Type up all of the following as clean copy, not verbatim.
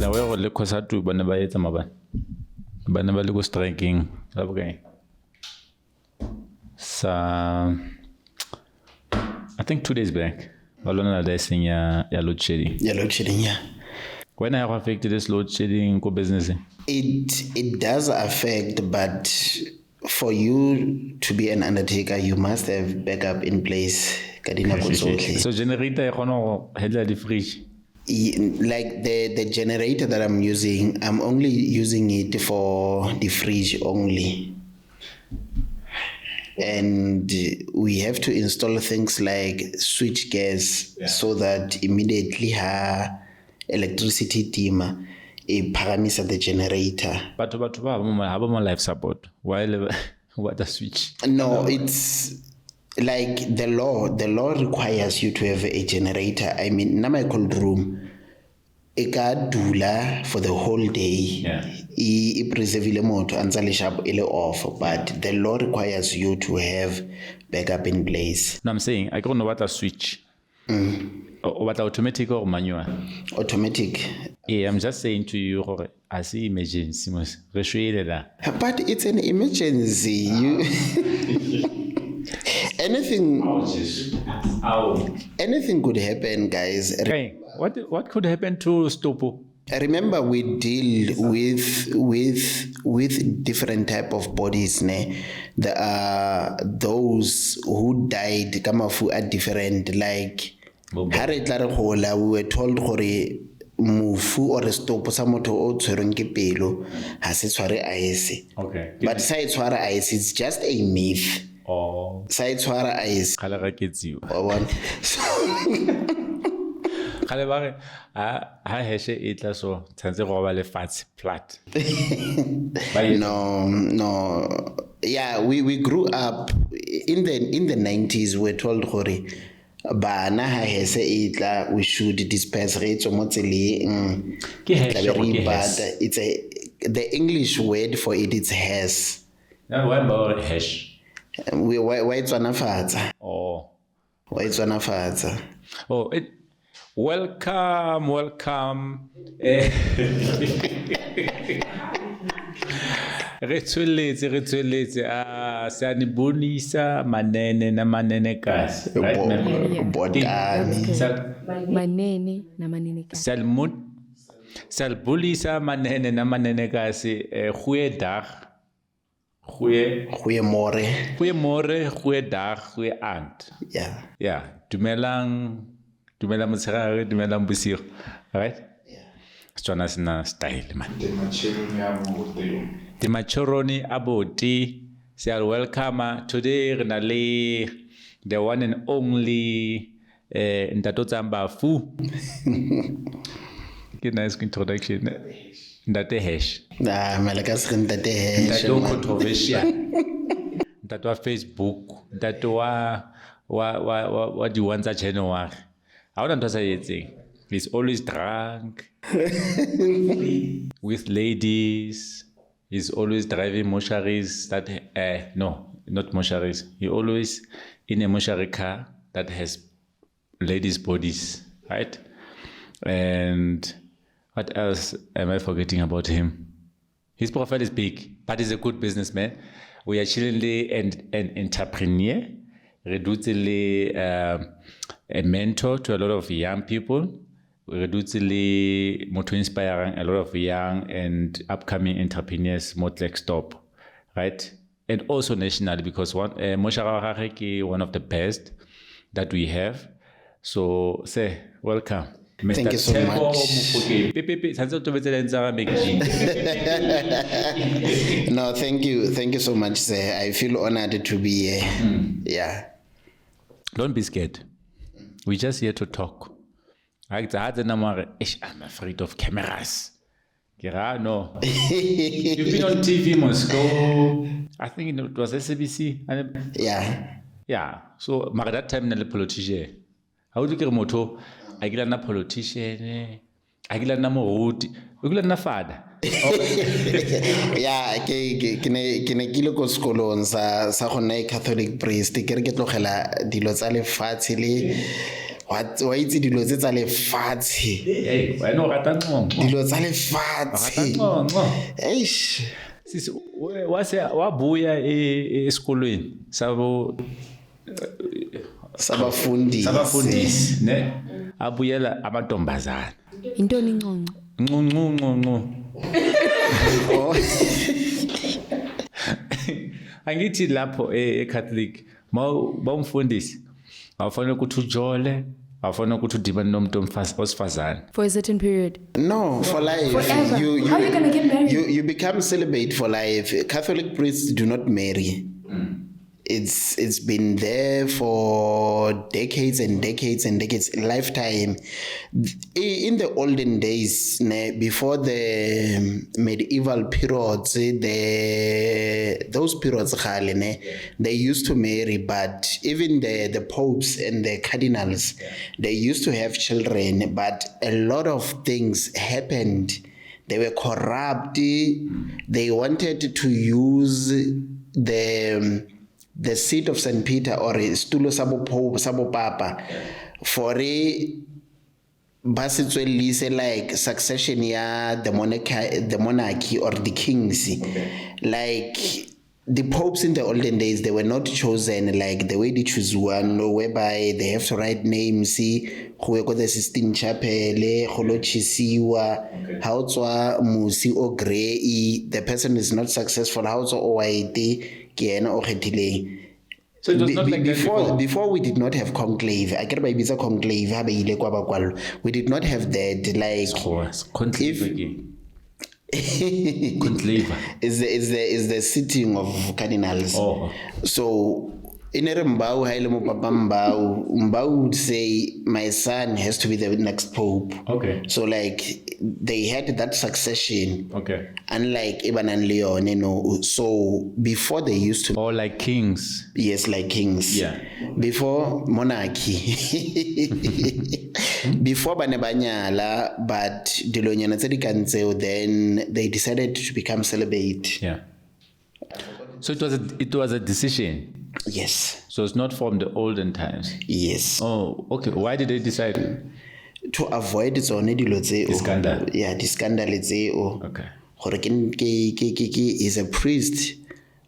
batla wa go le khosatu bana ba etsa mabana bana ba le go striking la bokae sa I think 2 days back balona la sing ya load shedding yeah. When I affected this load shedding ko business It does affect, but for you to be an undertaker, you must have backup in place. So generator e kgona go handle the fridge. Like the generator that I'm using, I'm only using it for the fridge only. And we have to install things like switch gas so that immediately her electricity dimmer a paramisa the generator. But have more life support. While what a switch? No, it's like the law requires you to have a generator. I mean, na my cold room, e ka dula for the whole day. Yeah. I preserve le motho antsa le sharp ile off, but the law requires you to have backup in place. No, I'm saying I don't know what a switch. What automatic or manual? Automatic. Yeah, I'm just saying to you, I see emergency. But it's an emergency. You anything could happen, guys. Hey, what could happen to Tshepo? Remember, we deal with different type of bodies. There are those who died. Kamafu are different. Like we were told mufu or Tshepo sa motho o tshwereng ke pelo ha se tshware ice. Okay. But sa e tshwara ice, it's just a myth. Oh. Sa e tshwara ice. Khala ga ketsi. Kale ba re ha heshe e tla so tshantse go ba le fats flat. No. Yeah, we grew up in the 90s. We're told gore bana ha hese e tla we should disperse re mo tseleng. It's the English word for it, it's has. No, what about hash? Why it's wanafatsa. Oh. Why it's wanafatsa. Oh, welcome. Re tsweletse sa ni bonisa manene na manene kasi. Manene na manene kasi. Salbulisa manene na manene kasi goeie dag. Goeie dag, goeie aand. Yeah. Yeah, dumelang motshegare, dumelang bosigo. Right? Tsona sena style man. The machoroni aboti say welcome today re na le the one and only Ntato Tsambafu. Good nice introduction. Ntate hash. Malaka se ntate hash. Ntato controversial. Ntato wa Facebook, ntato wa di wanza January. Ha ona ntwa sa yetseng. He's always drunk with ladies. He's always driving mortuaries that no, not mortuaries. He always in a mortuary car that has ladies' bodies, right? And what else am I forgetting about him? His profile is big, but he's a good businessman. We are chillingly an entrepreneur, reducedly a mentor to a lot of young people. Reducedly moto inspiring a lot of young and upcoming entrepreneurs like stop, right? And also nationally, because one Moshara one of the best that we have. So say welcome. Mr. Thank you so much. No, thank you so much, sir. I feel honored to be here. Yeah. Don't be scared. We're just here to talk. I'm afraid of cameras. No. You've been on TV Moscow. I think it was SABC. Yeah. So, at that time, I'm a politician. How do you get a moto? I get a politician. I get a moruti. I get a father. Yeah, ke kile ko sekolong sa gona Catholic priest ke re ke tlogela dilo tsa lefatshe le wa itse dilo tse tsa lefatshe Hey, wena o rata nqonqo. dilo tsa Rata lefatshe nqonqo. eish Sisi wabuya esikolweni sabafundisi ne abuyela amantombazana. Intoni inconco? Nqunqunqunqu. Angithi lapho eCatholic bawumfundisi awufanele ukuthi ujole, awufanele ukuthi udibane nomuntu osifazane. For a certain period. No, for life. Forever. How are you gonna get married? You become celibate for life. Catholic priests do not marry. It's been there for decades and decades and decades, lifetime. In the olden days, before the medieval periods, those periods, they used to marry, but even the popes and the cardinals, they used to have children, but a lot of things happened. They were corrupt. They wanted to use the seat of St. Peter or stulo sabo papa for a basitswellise like succession ya the monarchy or the kings. Like the popes in the olden days, they were not chosen like the way they choose one, whereby they have to write names. Go go the Sistine Chapel, go chisiwa, how tswa musi o grey, the person is not successful, how tswa o white. So it was not like before we did not have conclave. I get by visa conclave. We did not have that. Like is the sitting of cardinals. Oh. So in Mbau would say my son has to be the next pope. Okay. So like they had that succession. Okay. Unlike Iban and Leon, so before they used to. Or like kings. Yes, like kings. Yeah. Before monarchy. Before Banebanyala, but Dilonyana Tsedikantseo, then they decided to become celibate. Yeah. So it was a decision. Yes. So it's not from the olden times. Yes. Oh, okay. Why did they decide? To avoid its own scandal. Yeah, the scandal tseo. Okay. Gore is a priest,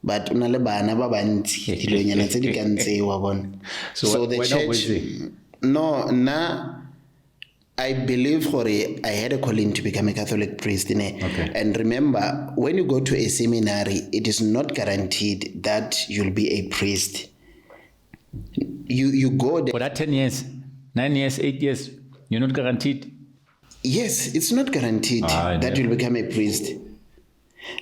but una le bana ba bantsi dilonyana tse di ka ntsewa bona. So the church I believe I had a calling to become a Catholic priest. Okay. And remember, when you go to a seminary, it is not guaranteed that you'll be a priest. You go there. For that 10 years, 9 years, 8 years, you're not guaranteed? Yes, it's not guaranteed that you'll become a priest.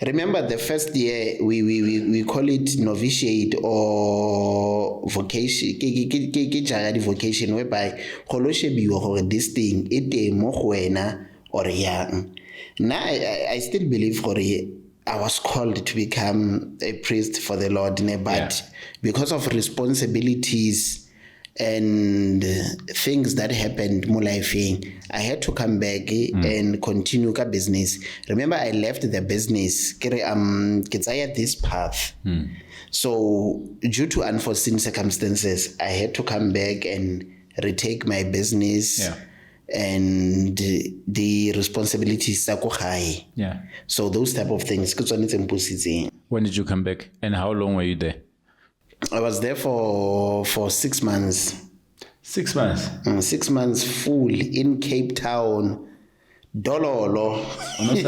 Remember, the first year, we call it novitiate or vocation, vocation, whereby this thing, or young. Now, I still believe I was called to become a priest for the Lord, but because of responsibilities and things that happened more life, I had to come back and continue business. Remember, I left the business this path. So due to unforeseen circumstances, I had to come back and retake my business and the responsibilities. Yeah. So those type of things. When did you come back and how long were you there? I was there for 6 months. 6 months? 6 months full in Cape Town. Dololo. Nix.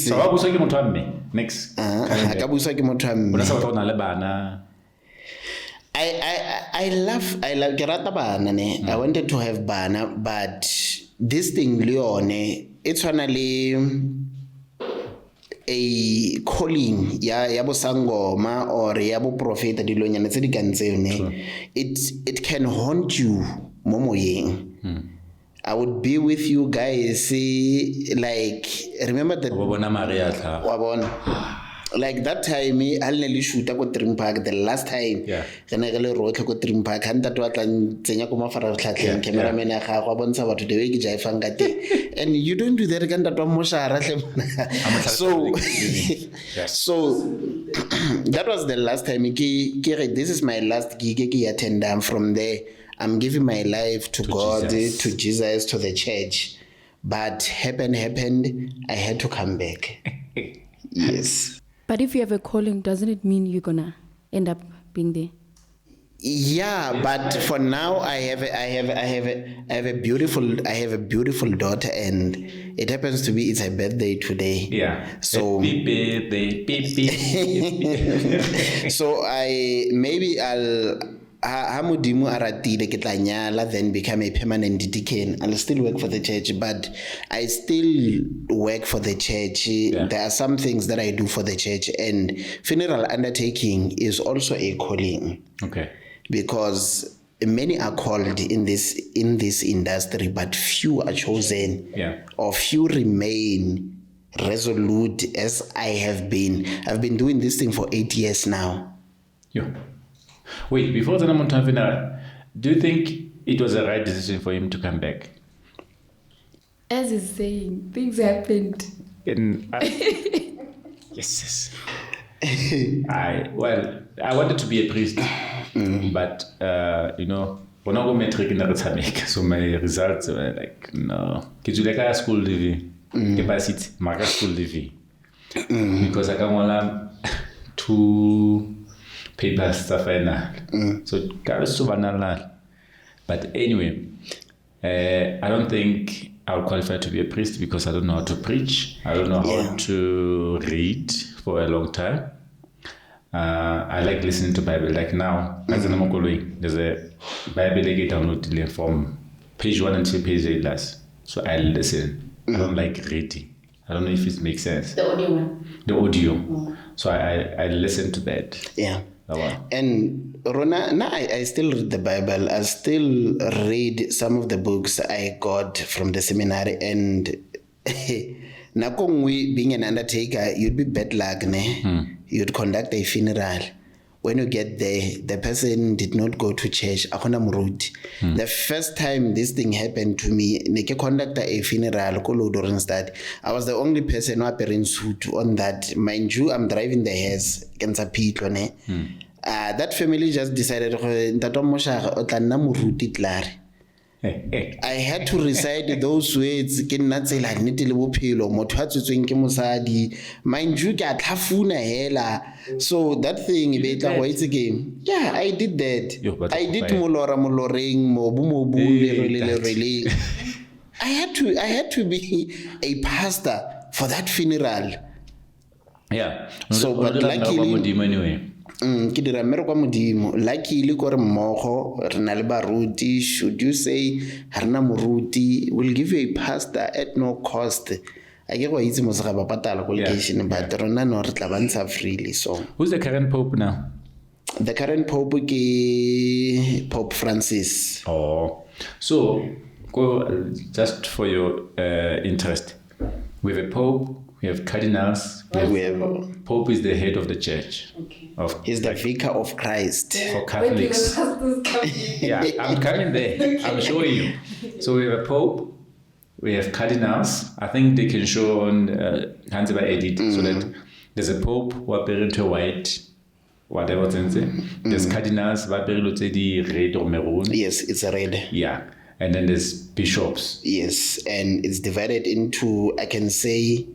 So wa buswa ke motho wa mme? Nix. Ka buswa ke motho wa mme. Bona sa batho na le bana. I love ke rata bana ne. I wanted to have bana, but this thing Leone, it's finally a calling ya bo sangoma or ya bo prophet dilonyana tse di ka ntsene. It can haunt you mo moyeng. I would be with you guys, like remember that like that time I nearly shoot ko Dream Park the last time ge ne ge le rotlhe ko Dream Park hanta to atla tsenya ko mafaratlhatlheng cameraman ya ga go bontsha batho the way ke jaifang ka teng and you don't do that ka ntatwa moshara hle so that was the last time this is my last gig ke attend. From there I'm giving my life to God, to Jesus, to the church. But happened, I had to come back. Yes. But if you have a calling, doesn't it mean you're gonna end up being there? Yeah, but for now I have a beautiful daughter, and it happens to be it's her birthday today. Yeah. So happy birthday. So I'll ha modimo a ratile ke tla nyala, then become a permanent deacon. I'll still work for the church, but I still work for the church. There are some things that I do for the church, and funeral undertaking is also a calling. Okay. Because many are called in this industry, but few are chosen. Or few remain resolute, as I have been. I've been doing this thing for 8 years now. Yeah. Wait, before the funeral, do you think it was a right decision for him to come back? As he's saying, things happened. Yes. I wanted to be a priest, but when I go metric in the so my results were like, no. Kizuleka school living, capacity, market school living, because I can't want two papers stuff so but anyway, I don't think I'll qualify to be a priest because I don't know how to preach. I don't know how to read for a long time. I like listening to Bible. Like now, as an there's a Bible I get downloaded from page 1 until page 8 last. So I listen. I don't like reading. I don't know if it makes sense. The audio one. The audio. So I listen to that. Yeah. And Rona, now I still read the Bible. I still read some of the books I got from the seminary. And Nakongwe, being an undertaker, you'd be bad luck, ne? You'd conduct a funeral. When you get there, the person did not go to church. The first time this thing happened to me, I conducted a funeral. I was the only person who appeared in suit on that. Mind you, I'm driving the hearse. That family just decided I had to recite those words. Mind you, so that thing, yeah, I did that. I did really. I had to be a pastor for that funeral. Yeah. So, but luckily, luckily kore mmogo re na le baruti, should you say harna moruti, we'll give you a pastor at no cost. I get why it's mosega ba patala qualification, but rona no re tla bantsha freely. So who's the current pope now? The current pope is Pope Francis. Oh, so go just for your interest. We have a pope. We have cardinals. We have Pope is the head of the church. Okay. He's the vicar of Christ. For Catholics. Yeah, I'm coming there. I'm showing you. So we have a Pope. We have cardinals. I think they can show on hands by edit so that there's a Pope who are buried to white, whatever it's There's cardinals who are buried to red or maroon. Yes, it's a red. Yeah. And then there's bishops. Yes, and it's divided into, I can say,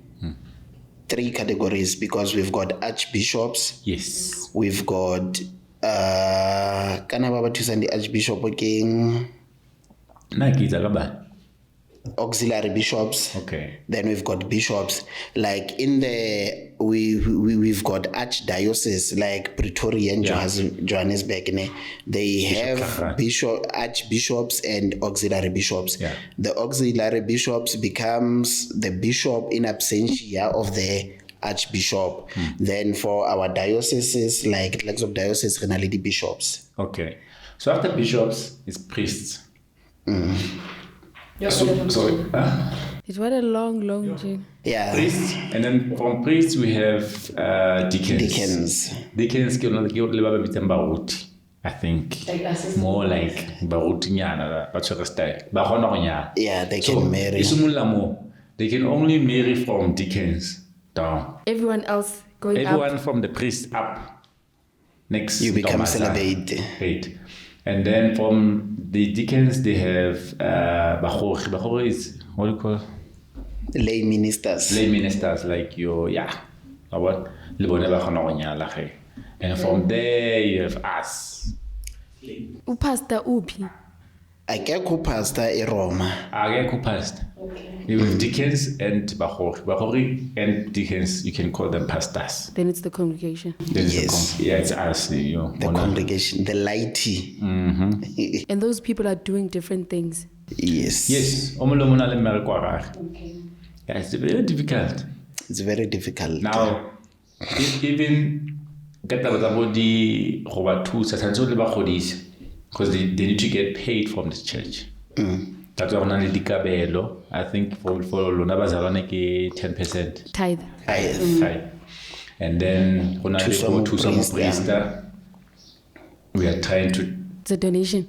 3 categories, because we've got archbishops. Yes. We've got the archbishop again. Auxiliary bishops. Okay. Then we've got bishops. Like in the we've got archdiocese like Pretoria and Johannesburg. They have archbishops and auxiliary bishops. Yeah. The auxiliary bishops becomes the bishop in absentia of the archbishop. Then for our dioceses, like legs of diocese, the bishops. Okay. So after bishops, it's priests. Sorry. It's what a long journey. Yeah. Priests, and then from priests we have deacons. Deacons ke le ba ba bitsang baruti. I think more like baruti nyana ba tshwere style. Ba kgona go nyala. Yeah, they can marry. They can only marry from deacons down. Everyone else going Everyone up. from the priest up. Next, You become Ntombazana. celibate. Right. And then from the deacons, they have Bahori. Bahori is, what do you call it? Lay ministers. Lay ministers, like your, what? And from there, you have us. Pastor Upi. Akekho pastor eRoma. Ageko pastor. You have deacons and Bahori. Bahori and deacons, you can call them pastors. Then it's the congregation. Then Yes. it's us. The congregation, the laity. And those people are doing different things. Yes. Yes. Okay. Yeah, it's very difficult. It's very difficult. Now, even get about the because they need to get paid from the church. That's why only dikabelo. I think for lona bazalwane ke 10%. Tithe. Tithe. And then when I go to some priest, we are trying to. It's a donation.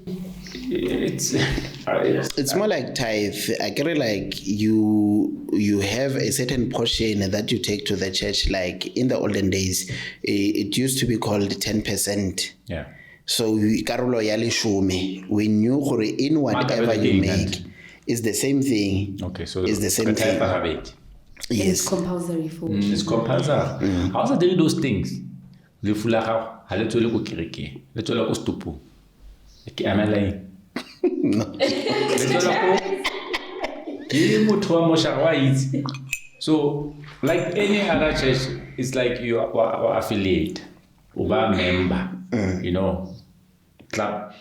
It's more like tithe. I get it, like you have a certain portion that you take to the church. Like in the olden days, it used to be called 10%. Yeah. So karolo ya leshome, we knew gore in whatever you make is the same thing. Okay, so it's the same thing. It's Yes. compulsory for. It's compulsory. How are they those things? Le fulaga, ha le tswele go kereke, le tswele go stupu. Am I lying? No. So, like any other church, it's like you are affiliate, or a member, club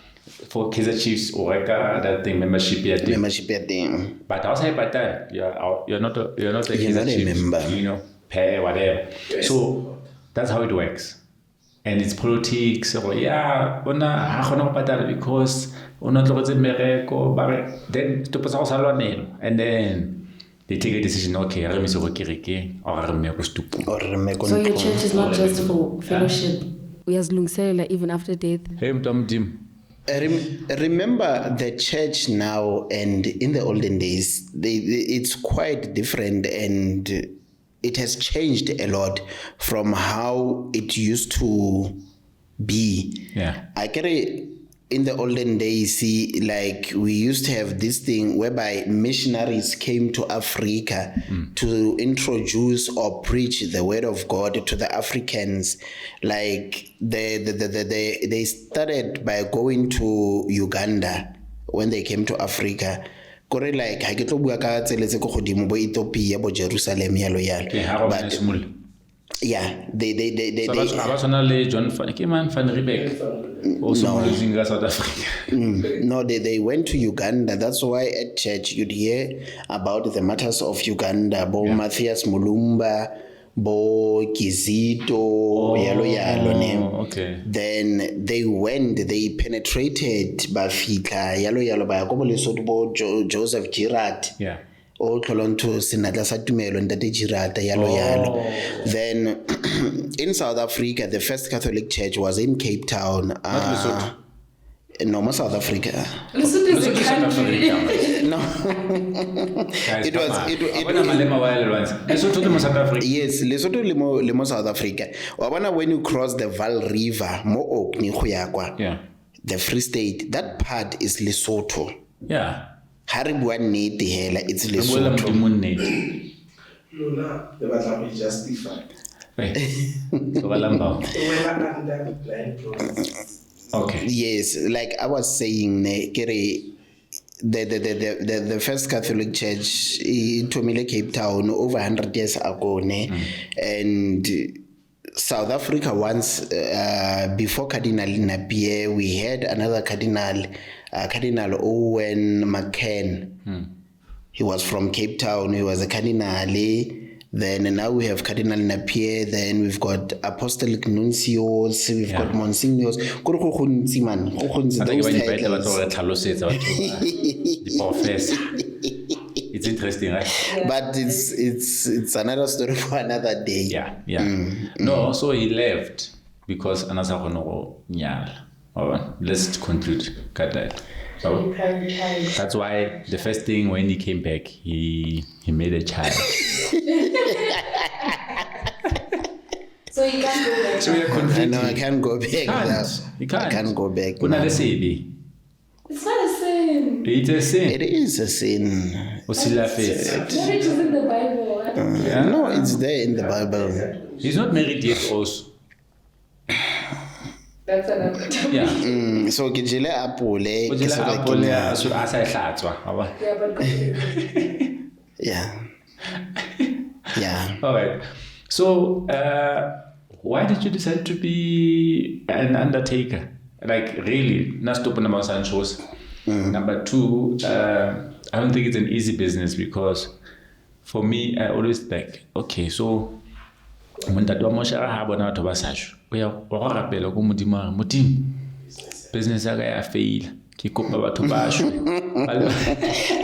for Kaiser Chiefs or that thing membership. Membership at the But outside that, you're not a Kaiser Chiefs, member. pay whatever. So that's how it works. And it's politics, or because then and then they take a decision, okay, or So your church is not just for fellowship. We as lungselela even after death. Hey, Mtom. Remember the church now and in the olden days, it's quite different, and it has changed a lot from how it used to be. Yeah. I carry in the olden days, see, like we used to have this thing whereby missionaries came to Africa to introduce or preach the word of God to the Africans. Like they started by going to Uganda when they came to Africa. Kore like ha ke tlo bua ka tseletse go godimo bo Ethiopia bo Jerusalem yalo yalo. But yeah, they John Van Riebeck also losing South Africa. No, they went to Uganda. That's why at church you'd hear about the matters of Uganda. Bo Matthias Mulumba, Bo Kizito, yalo name. Okay. Then they penetrated Bafika, yalo ba go Lesotho bo Joseph Girard. Yeah. O tlolonto senatla sa tumelo ntate Girata yalo. Then in South Africa, the first Catholic church was in Cape Town. Not Lesotho. No, more South Africa. Lesotho is a country. No. It was South Africa. Yes, Lesotho le mo South Africa. Wabona when you cross the Vaal River, mo Okni go ya kwa. Yeah. The Free State, that part is Lesotho. Yeah. Hari bua nnete hela, it's Lesotho. Lona, they were like justified. Okay. Yes, like I was saying, the first Catholic church in Cape Town over 100 years ago, and South Africa once before Cardinal Napier, we had another Cardinal Owen McCann. He was from Cape Town. He was a cardinal. Then now we have Cardinal Napier. Then we've got apostolic nuncios. We've got monsignors. It's interesting, right? But it's another story for another day. Yeah. No, so he left because another nyala. Let's conclude. Got that. So that's why the first thing when he came back, he made a child. So you can't go back. So we are conflicting. No, I can't go back. You can't. I can't go back. Kuna now. le sebi. It's not a sin. It's a sin. It is a sin. Osila face. Marriage is in the Bible. I don't know. No, it's there in the Bible. He's not married yet also. That's another topic. Yeah. So ke jele apole O ke jela se ba apole kenya- a sa hlatswa, aba. Yeah, but Yeah. Yeah. All right. So, why did you decide to be an undertaker? Like, really, not stopping about sun shows. Number two, I don't think it's an easy business because for me, I always like, okay, so when that one moshara ha bona batho ba sasho o ya go rapela go modimo a modimo business ya ka ya fail ke kopa batho ba shwe.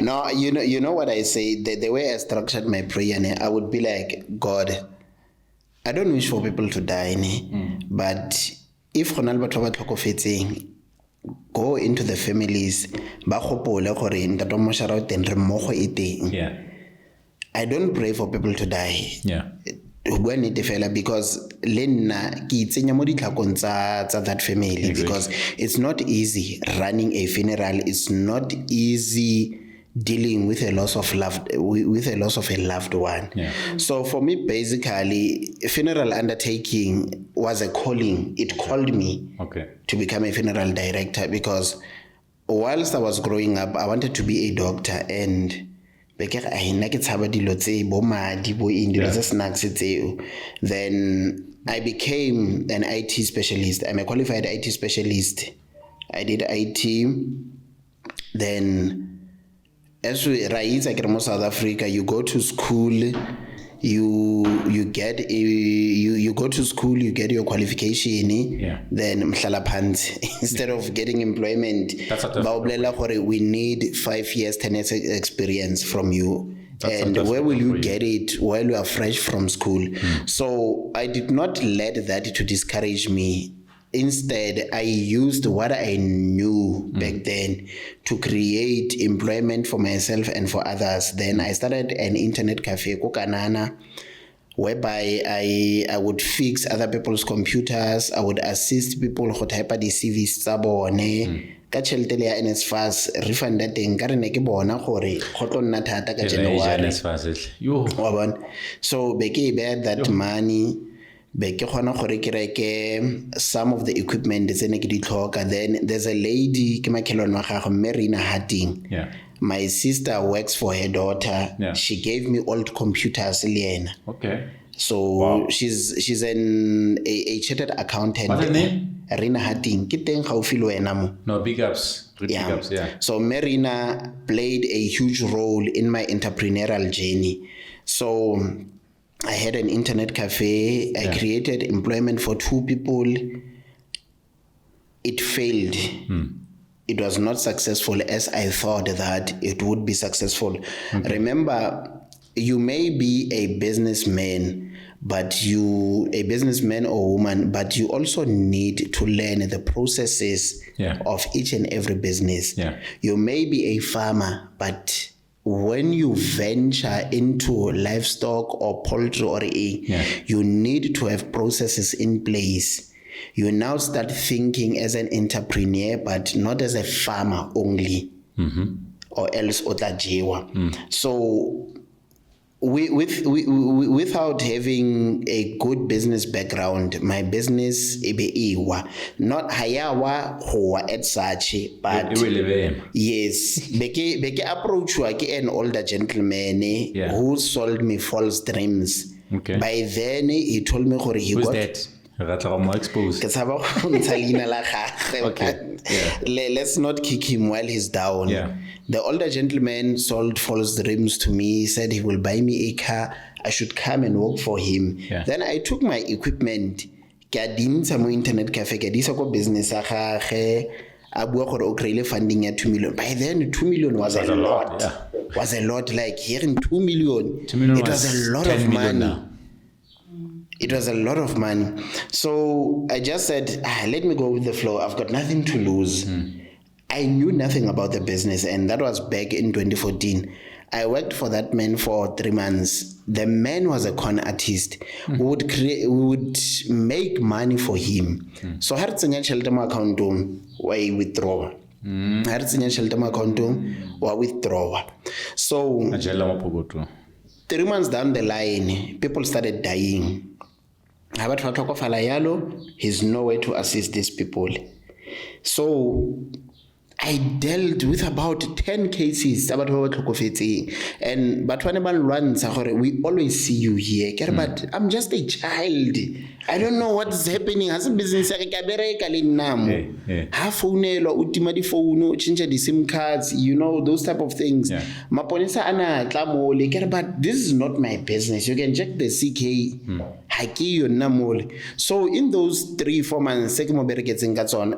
No, you know what I say. The way I structured my prayer, I would be like, God, I don't wish for people to die, but if gona le batho ba tlhokofetseng, go into the families ba gopole gore ntato moshara o teng re mmogo e teng. Yeah. I don't pray for people to die. Yeah. Because lenna ke itsenya mo ditlhakong tsa that family. Because it's not easy running a funeral. It's not easy dealing with a loss of a loved one. Yeah. So for me, basically, funeral undertaking was a calling. It called me to become a funeral director because whilst I was growing up, I wanted to be a doctor and then I became an IT specialist. I'm a qualified IT specialist. I did IT. Then, as we rise, like in South Africa, you go to school, you go to school, you get your qualification. Then instead of getting employment, we need 5 years, 10 years experience from you. And where will you get it while you are fresh from school? So I did not let that to discourage me. Instead, I used what I knew back then to create employment for myself and for others. Then I started an internet cafe, Kokanana, whereby I would fix other people's computers. I would assist people who type the CVs tsabone. Ka tšhelete le ya NSFAS refunda teng ka re ne ke bona gore go tlo nna thata ka January. So be ke bear that money, be ke kgona gore ke reke some of the equipment tse ne ke di tlhoka. Then there's a lady ke makhelwane wa gagwe Marina Harding. My sister works for her daughter. She gave me old computers le yena. So she's a chartered accountant. What's her name? Rina Harding. Ke teng gaufi le wena mo. No, big ups. Big ups, yeah. So Marina played a huge role in my entrepreneurial journey. So I had an internet cafe. I created employment for 2 people. It failed. It was not successful as I thought that it would be successful. Remember, you may be a businessman, or woman, but you also need to learn the processes of each and every business. You may be a farmer, but when you venture into livestock or poultry or you need to have processes in place. You now start thinking as an entrepreneur, but not as a farmer only, or else otajewa. So without having a good business background, my business iwa not hayawa hoa at such, but yes, beke approach an older gentleman who sold me false dreams. By then he told me who's that? Let's not kick him while he's down. The older gentleman sold false dreams to me. He said he will buy me a car. I should come and work for him. Then I took my equipment. Internet cafe business funding at 2 million. By then 2 million was a lot. was a lot. Like here in 2 million, 2 million it was a lot 10 of million money. now. It was a lot of money. So I just said, let me go with the flow. I've got nothing to lose. I knew nothing about the business, and that was back in 2014. I worked for that man for 3 months. The man was a con artist. We would make money for him. So har tsenya tšhelete mo accountong wa e withdraw. Har tsenya tšhelete mo accountong wa withdraw. So A jela mo pokoto. 3 months down the line, people started dying. Ha batho ba tlhokofala yalo, he's nowhere to assist these people. So I dealt with about 10 cases about what and but when we always see you here, but I'm just a child. I don't know what's happening. As a business, change the SIM cards, those type of things. But this is not my business. You can check the CK. So in those 3-4 months,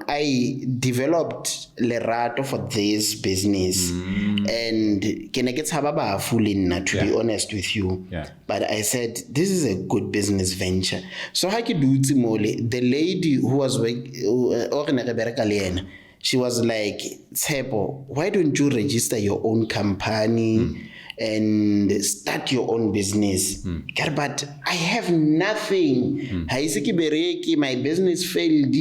I developed lerato for this business, and can I get to be honest with you. But I said this is a good business venture. So the lady who was she was like, Tshepo, why don't you register your own company and start your own business? But I have nothing. My business failed.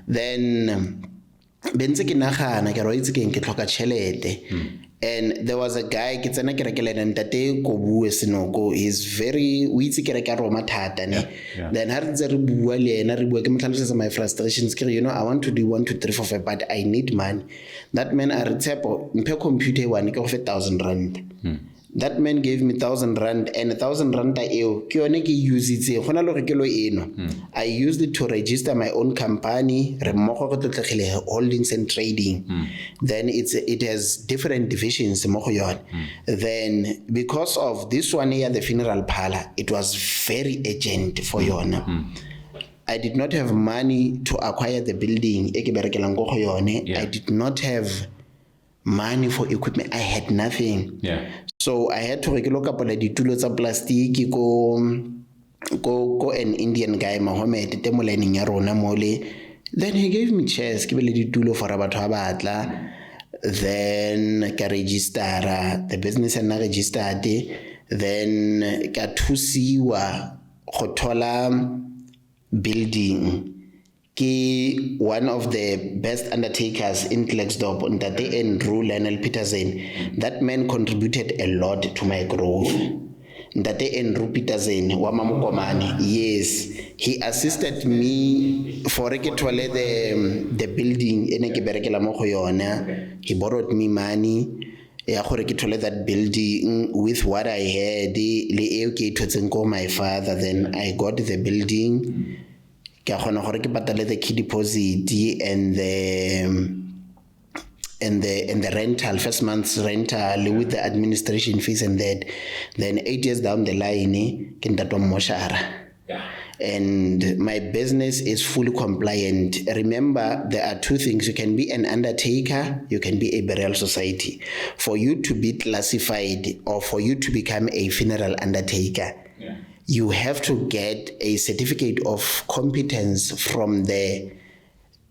Then and there was a guy he's very then my frustrations, I want to do 1 2 3 4 5, but I need money. That man Tshepo computer 1,000 rand. That man gave me 1,000 rand, and 1,000 rand I use it. I used it to register my own company, holdings and trading. Then it has different divisions. Then because of this one here, the funeral parlor, it was very urgent for Yona. I did not have money to acquire the building. I did not have money for equipment. I had nothing. So I had to look up the ditulo tsa plastic go an Indian guy Mohammed temoleni ya rona mole. Then he gave me chairs ke bele ditulo for batho ba batla. Then ka register the business and registered. Then ka thusiwa go thola building. One of the best undertakers in Klerksdorp, Ntate Andrew Lionel Petersen. That man contributed a lot to my growth. Ntate Andrew Petersen, Wamamukomani, yes, he assisted me for the building. He borrowed me money. That building with what I had. My father, then I got the building. The key deposit and the rental, first month's rental with the administration fees and that. Then 8 years down the line, and my business is fully compliant. Remember, there are 2 things. You can be an undertaker, you can be a burial society. For you to be classified or for you to become a funeral undertaker, you have to get a certificate of competence from the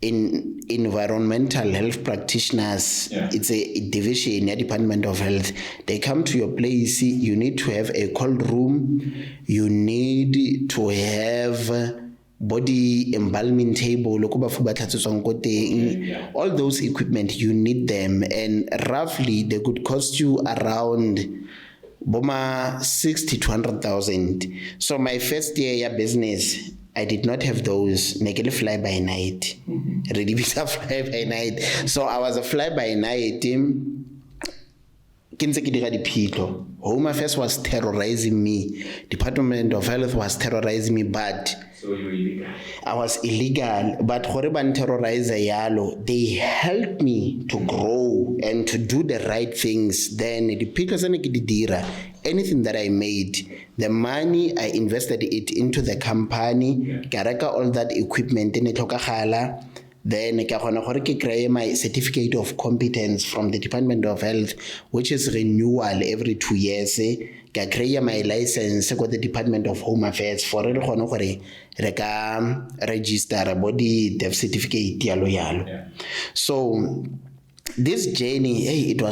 environmental health practitioners. It's a division, a Department of Health. They come to your place. You need to have a cold room. You need to have body embalming table. All those equipment, you need them. And roughly, they could cost you around 60 to 100,000. So my first year business, I did not have those. Negele fly by night. Ready to fly by night. So I was a fly by night team. Home Affairs was terrorizing me. Department of Health was terrorizing me, but so you were illegal. I was illegal. But Horeban terrorizer yalo, they helped me to grow and to do the right things. Then the people anything that I made, the money I invested it into the company, Karaka all that equipment in it. then ke kgona gore ke kry my certificate of competence from the Department of Health, which is renewal every 2 years. Ka kry my license ko the Department of Home Affairs for re kgone gore re ka register body death certificate yalo yalo. So this journey, hey, it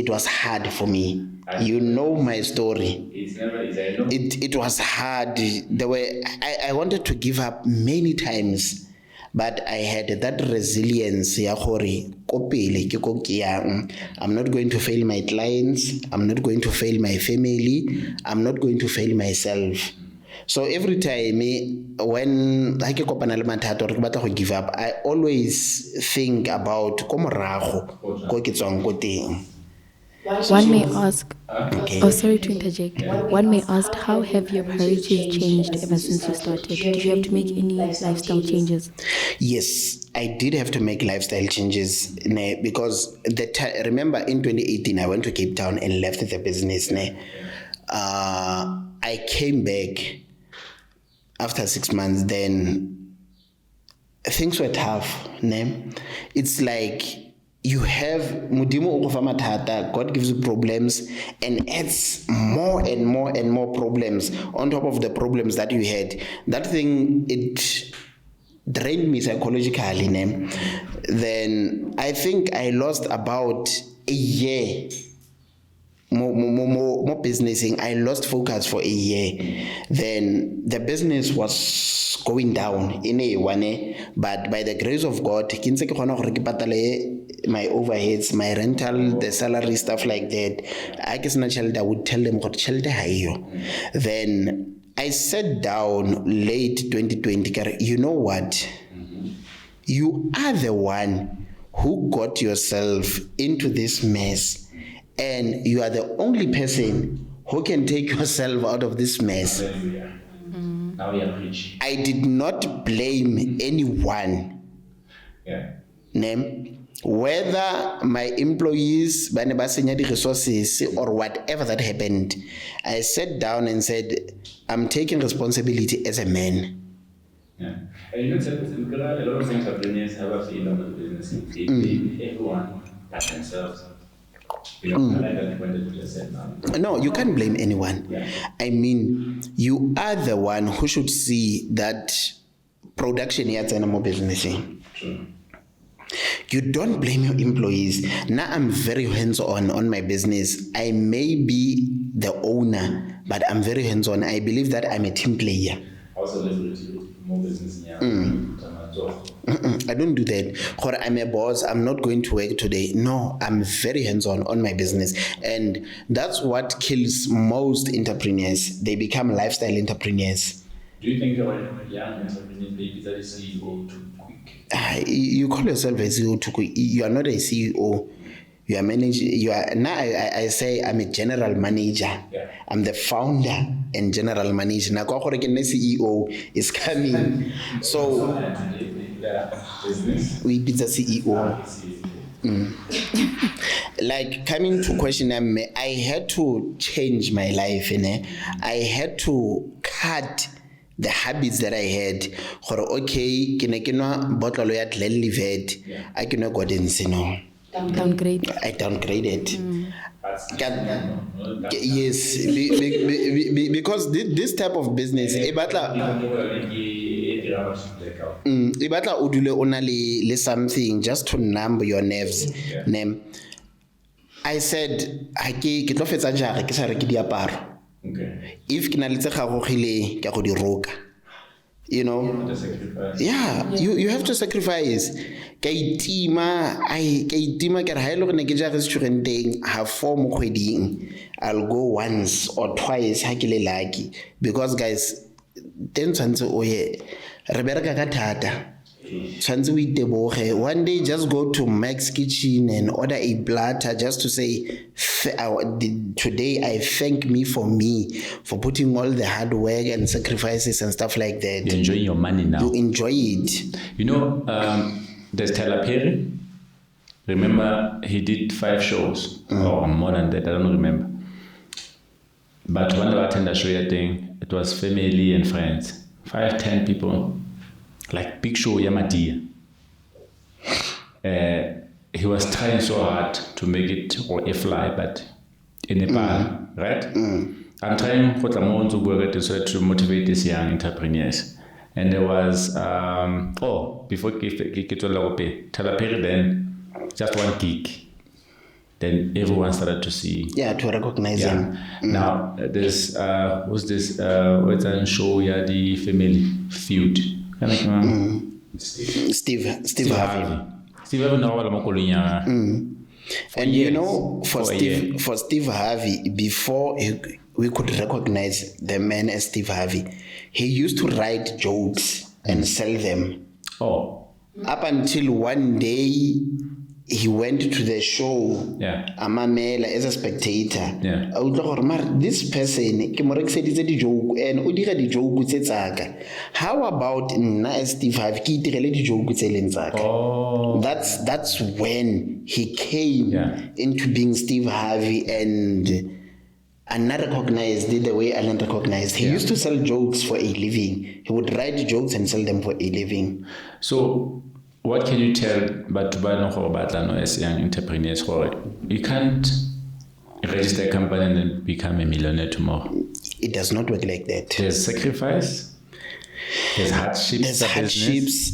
was hard for me. You know my story. It's never easy. I know. It was hard. I wanted to give up many times, but I had that resilience. Ya gore ko pele ke ko ke yang. I'm not going to fail my clients. I'm not going to fail my family. I'm not going to fail myself. So every time when I ke kopana le mathata or ke batla go give up, I always think about ko morago ko ke tswang ko teng. One may ask, Okay. oh, sorry to interject. One may ask, how have your priorities changed ever since you started? Did you have to make any lifestyle changes? Yes, I did have to make lifestyle changes because remember in 2018 I went to Cape Town and left the business. I came back after 6 months, then things were tough. It's like you have Mudimo o go fa mathata, God gives you problems and adds more and more and more problems on top of the problems that you had. That thing, it drained me psychologically. Then I think I lost about a year more businessing. I lost focus for a year. Then the business was going down in a one, but by the grace of God, my overheads, my rental, the salary, stuff like that, I guess I would tell them what shelter. Then I sat down late 2020. You know what? You are the one who got yourself into this mess, and you are the only person who can take yourself out of this mess. Now we are preaching. I did not blame anyone. Yeah. Whether my employees, the resources, or whatever that happened, I sat down and said, I'm taking responsibility as a man. Yeah. And you know, Tshepo, a lot of entrepreneurs have a failure with business. They blame everyone but themselves. You know, I like that point that you just said now. No, you can't blame anyone. Yeah. I mean, you are the one who should see that production here at animal business. True. You don't blame your employees. Now I'm very hands-on on my business. I may be the owner, but I'm very hands-on. I believe that I'm a team player. Also, leverage more business in your I don't do that. I'm a boss. I'm not going to work today. No, I'm very hands-on on my business. And that's what kills most entrepreneurs. They become lifestyle entrepreneurs. Do you think young entrepreneurs maybe that is CEO too quick? You call yourself a CEO too quick. You are not a CEO. You are managing. You are now. I say I'm a general manager. Yeah. I'm the founder and general manager. Now, CEO is coming. So business. we be the CEO. Like coming to question, I had to change my life. I had to cut the habits that I had. Okay, bottle ya livet. I cannot go in. Downgrade. I downgraded. Yes, because this type of business, e batla udule ona le something just to numb your nerves. I said, ke tlo fetsa jare ke sa re ke diaparo. Okay. If ke na le tse gagogile ke go di roka. You know, yeah, you have to sacrifice. Ka itima ke re ha ile go ne ke ja restauranteng ha 4 mo kgweding. I'll go once or twice ha ke le lucky, because guys then tshwantse o ye re bereka ka thata. Tshwantse o iteboge. One day just go to Mac's Kitchen and order a platter just to say today I thank me for putting all the hard work and sacrifices and stuff like that. You're enjoying your money now. You enjoy it. You know, there's Tyler Perry. Remember, he did 5 shows or more than that. I don't remember. But when I attended a show, I think it was family and friends, 5-10 people, like big show Yamadia. he was trying so hard to make it or a fly, but in Nepal, right? I'm trying to motivate these young entrepreneurs. And there was, before Talaperi then, just one gig. Then everyone started to see. Yeah, to recognize him. Now, there's, what's this, what's that show, the family feud? Steve Harvey. Steve Harvey, And you know, for Steve Harvey, before we could recognize the man as Steve Harvey, he used to write jokes and sell them. Oh. Up until one day, he went to the show, Amamela, as a spectator. Yeah. This person, joke and how about Steve Harvey? Oh. That's when he came into being Steve Harvey and not recognized the way Alan recognized. He used to sell jokes for a living. He would write jokes and sell them for a living. So, what can you tell about as young entrepreneurs? You can't register a company and then become a millionaire tomorrow. It does not work like that. There's sacrifice. There's hardships.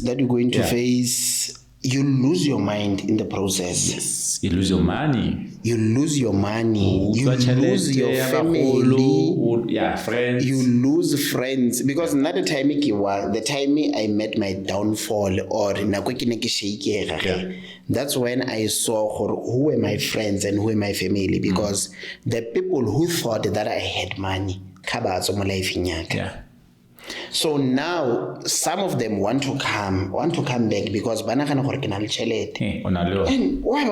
That you're going to face. You lose your mind in the process. Yes. You lose your money. You lose your money. You lose your family. Friends. You lose friends. Because another time, the time I met my downfall or that's when I saw who were my friends and who were my family. Because the people who thought that I had money, so now some of them want to come back because and why I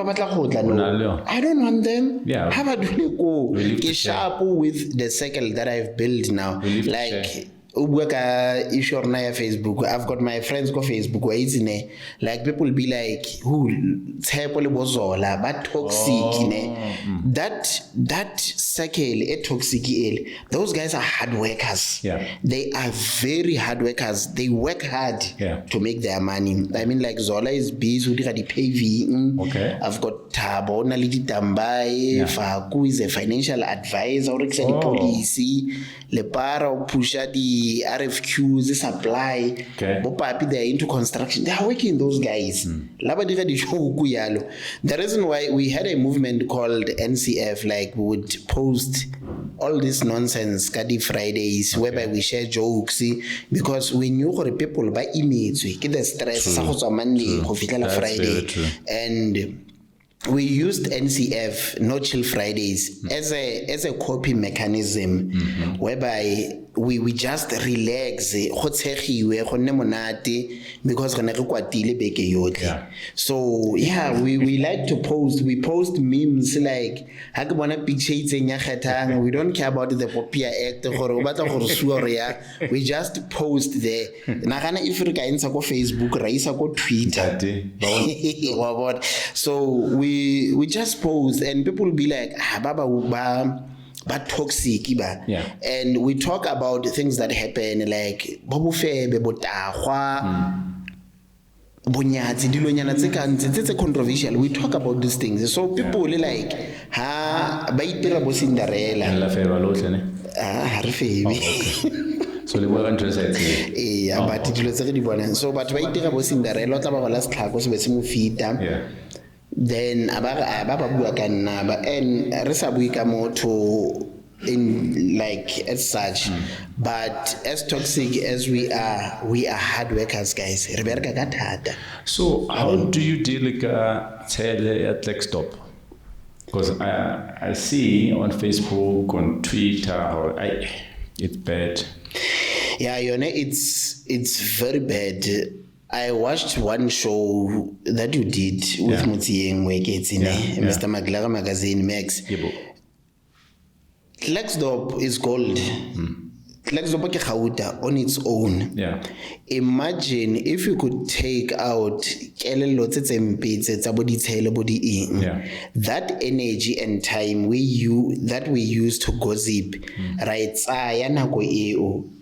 don't want them. How about Tshepo with the circle that I've built now, like Facebook. I've got my friends go Facebook. Like people be like, "Who Tshepo le bozola, but toxic." That circle, toxic. Those guys are hard workers. They are very hard workers. They work hard to make their money. I mean, like Zola is busy with the paving. I've got Thabo Naliti Tambai. Faku is a financial advisor. Policy. Lepara pusha the RFQs, the supply. Bopapi, they're into construction. They are working, those guys. The reason why we had a movement called NCF, like we would post all this nonsense, Kadi Fridays, whereby we share jokes, because we knew people by image, the stress, Monday, Friday, and we used NCF, No Chill Fridays, as a coping mechanism, whereby we just relax, because so we like to post. We post memes like we don't care about the Popia Act we just post there. If you can go Facebook, go Twitter. So we just post and people will be like, but toxic, and we talk about things that happen like it's a controversial. We talk about these things, so people really like Cinderella. So they were interested. But so but Cinderella then and in like as such, but as toxic as we are hard workers, guys. So how do you deal with at stop? Because I see on Facebook, on Twitter, it's bad. Yeah, it's very bad. I watched one show that you did with Mofokeng, Mr. Maglaga Magazine, Max. Lexdop is gold. Lexdop on its own. Imagine if you could take out that energy and time we use to gossip, right?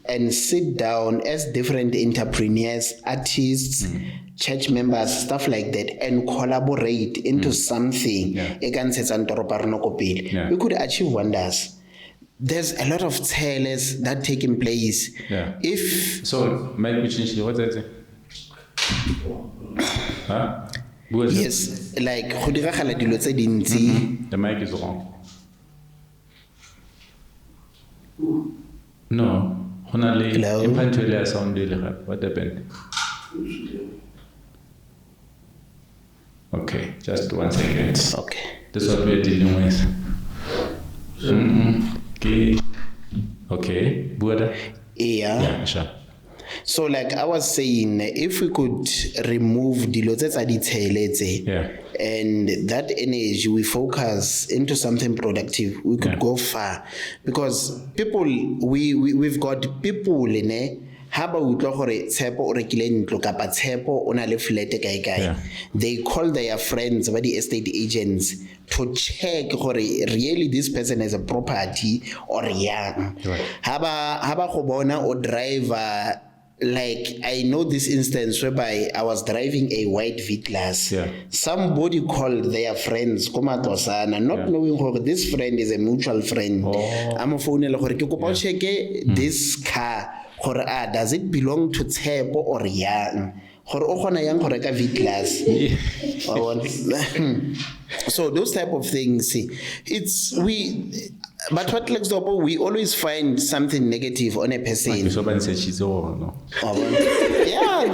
And sit down as different entrepreneurs, artists, church members, stuff like that, and collaborate into something, Yeah. we could achieve wonders. There's a lot of tales that taking place. Yeah. If So, make me change what's that? Huh? What is it? yes, like go diragala dilo tse dintsi. The mic is wrong. No. Hello? What happened? Okay, just 1 second. Okay. That's what we're dealing with. Okay. Okay. Buada? Yeah. Yeah, sure. So like I was saying, if we could remove dilo tse tsa ditshele tse, Yeah. and that energy we focus into something productive, we could Yeah. go far. Because people, we've got people ne ha ba utlwa gore Tshepo o rekile ntlo kapa Tshepo o na le flat kae kae, Yeah. they call their friends ba the estate agents to check gore really this person has a property or yang. Right. Ha ba go bona o driver. Like I know this instance whereby I was driving a white V-Class. Yeah. Somebody called their friends, Komatosana, not Yeah. knowing who this friend is a mutual friend. Oh. I'm a phone gore ke kopa o check this car. Gore does it belong to Tshepo or yang? Gore o gona yang gore ka V-Class. So those type of things, but what like we always find something negative on a person. So, no. Yeah,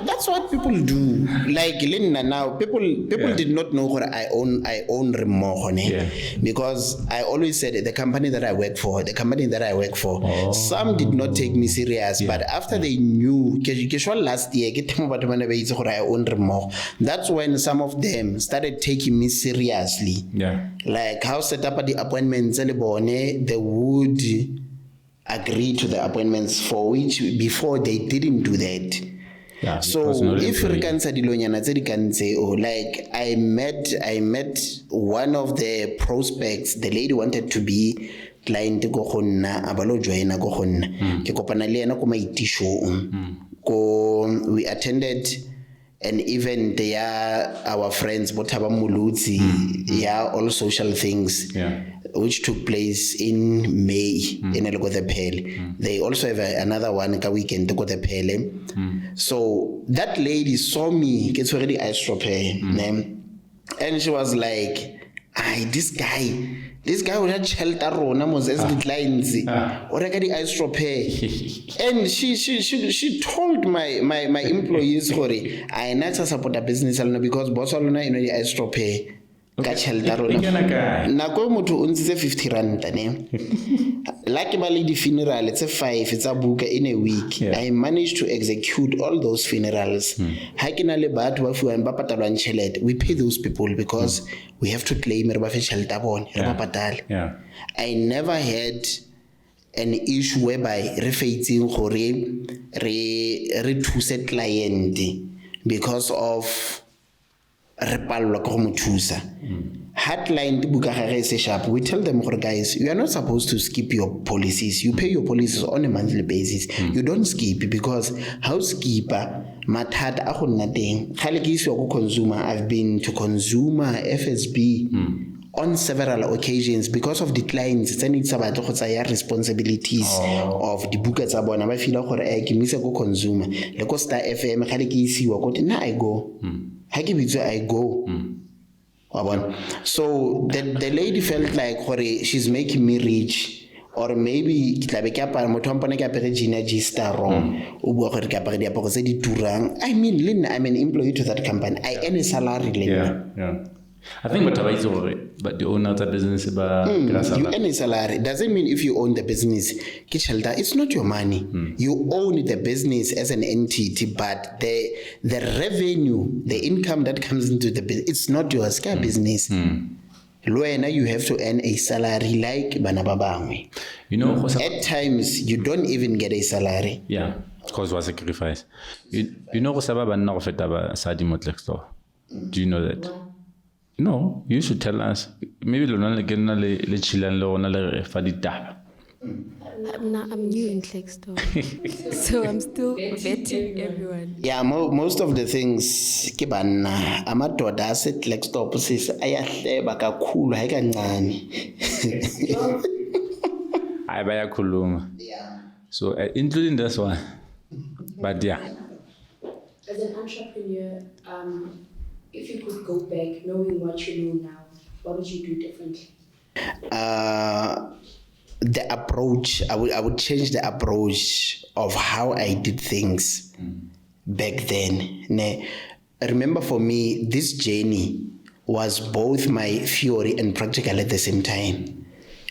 that's what people do. Like Linda now, people Yeah. did not know what I own Remogone. Yeah. Because I always said the company that I work for, some did not take me serious, but after they knew, last year, I own Remog. That's when some of them started taking me seriously. Yeah. Like how set up the appointments, they would agree to the appointments for which before they didn't do that. Yeah. So if we can say like I met one of the prospects, the lady wanted to be client go gonna abalo joina go gonna ke kopana le ena ko maitisho ko we attended an event there, our friends Botaba Mulutsi, all social things, which took place in May in El Pele. They also have another one ka weekend to the Pele. So that lady saw me, gets already ice drop her, and she was like, this guy would have shelter rona Moses clients already the ice drop her. And she told my employees sorry I not support a business because boss alone the ice drop her ka shelter rona nako motho o ntse 50 rand ne like ba le di funeral it's a 5 it's a book in a week. I managed to execute all those funerals. Ha ke na le batho ba fuwang ba patalwang tšhelete, we pay those people because we have to claim re ba fe tšhelete bone re ba patale. I never had an issue whereby re faitseng gore re thuse client because of re palwa go mo thusa. Hotline buka gage se sharp, we tell them guys, you are not supposed to skip your policies. You pay your policies on a monthly basis. You don't skip because housekeeper mathata a go nna teng ga le ke iswa go consumer. I've been to consumer FSB on several occasions because of the clients tse ne tsa batla go tsaya responsibilities of the buka tsa bona ba feel gore ke mise go consumer le go Star FM ga le ke isiwa go na I go ha ke bitse I go. So the lady felt like she's making me rich, or maybe I mean, Lynn, I'm an employee to that company. I earn a salary. Yeah. I think but the owner of the business you earn a salary. Doesn't mean if you own the business, it's not your money. You own the business as an entity, but the revenue, the income that comes into the business, it's not yours. Business. You have to earn a salary like bana ba bangwe. At times you don't even get a salary. Yeah, because was sacrifice. You know do you know that? No, you should tell us. Maybe I'm new in Klextor, so I'm still vetting everyone. Yeah, most of the things ke banna amadoda aseTlextop sis ayahleba kakhulu hayi kancane. I buy a kuluma. So including this one. But yeah. As an entrepreneur, if you could go back knowing what you know now, what would you do differently? The approach, I would change the approach of how I did things back then. Remember, for me, this journey was both my theory and practical at the same time.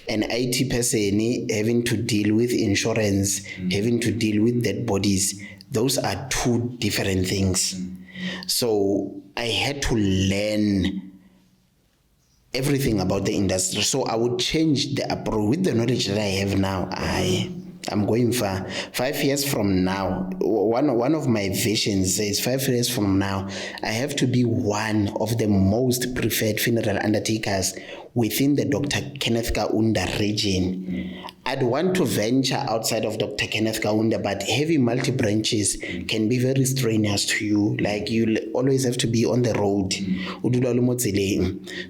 An IT person having to deal with insurance, having to deal with dead bodies, those are two different things. So I had to learn everything about the industry. So I would change the approach with the knowledge that I have now. I'm going far. 5 years from now, one of my visions is 5 years from now, I have to be one of the most preferred funeral undertakers within the Dr. Kenneth Kaunda region. I'd want to venture outside of Dr. Kenneth Kaunda, but having multi-branches can be very strenuous to you. Like, you always have to be on the road.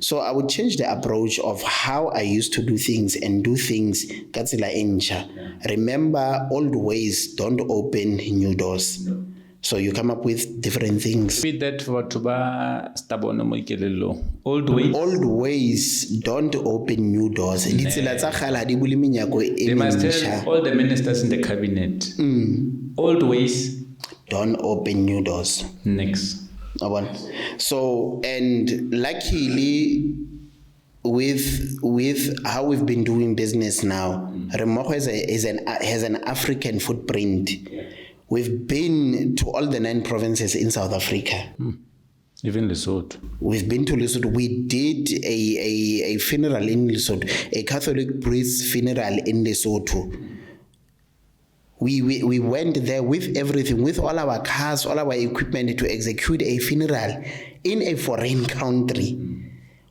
So I would change the approach of how I used to do things and do things katsila encha. Remember, old ways don't open new doors. So you come up with different things. With that for Tuba Stabono Moikelelo. Old ways. Old ways don't open new doors. They must tell all the ministers in the cabinet. Old ways don't open new doors. Next. So, and luckily, with how we've been doing business now, Remoko has an African footprint. We've been to all the 9 provinces in South Africa. Even Lesotho. We've been to Lesotho. We did a funeral in Lesotho, a Catholic priest funeral in Lesotho. We went there with everything, with all our cars, all our equipment to execute a funeral in a foreign country.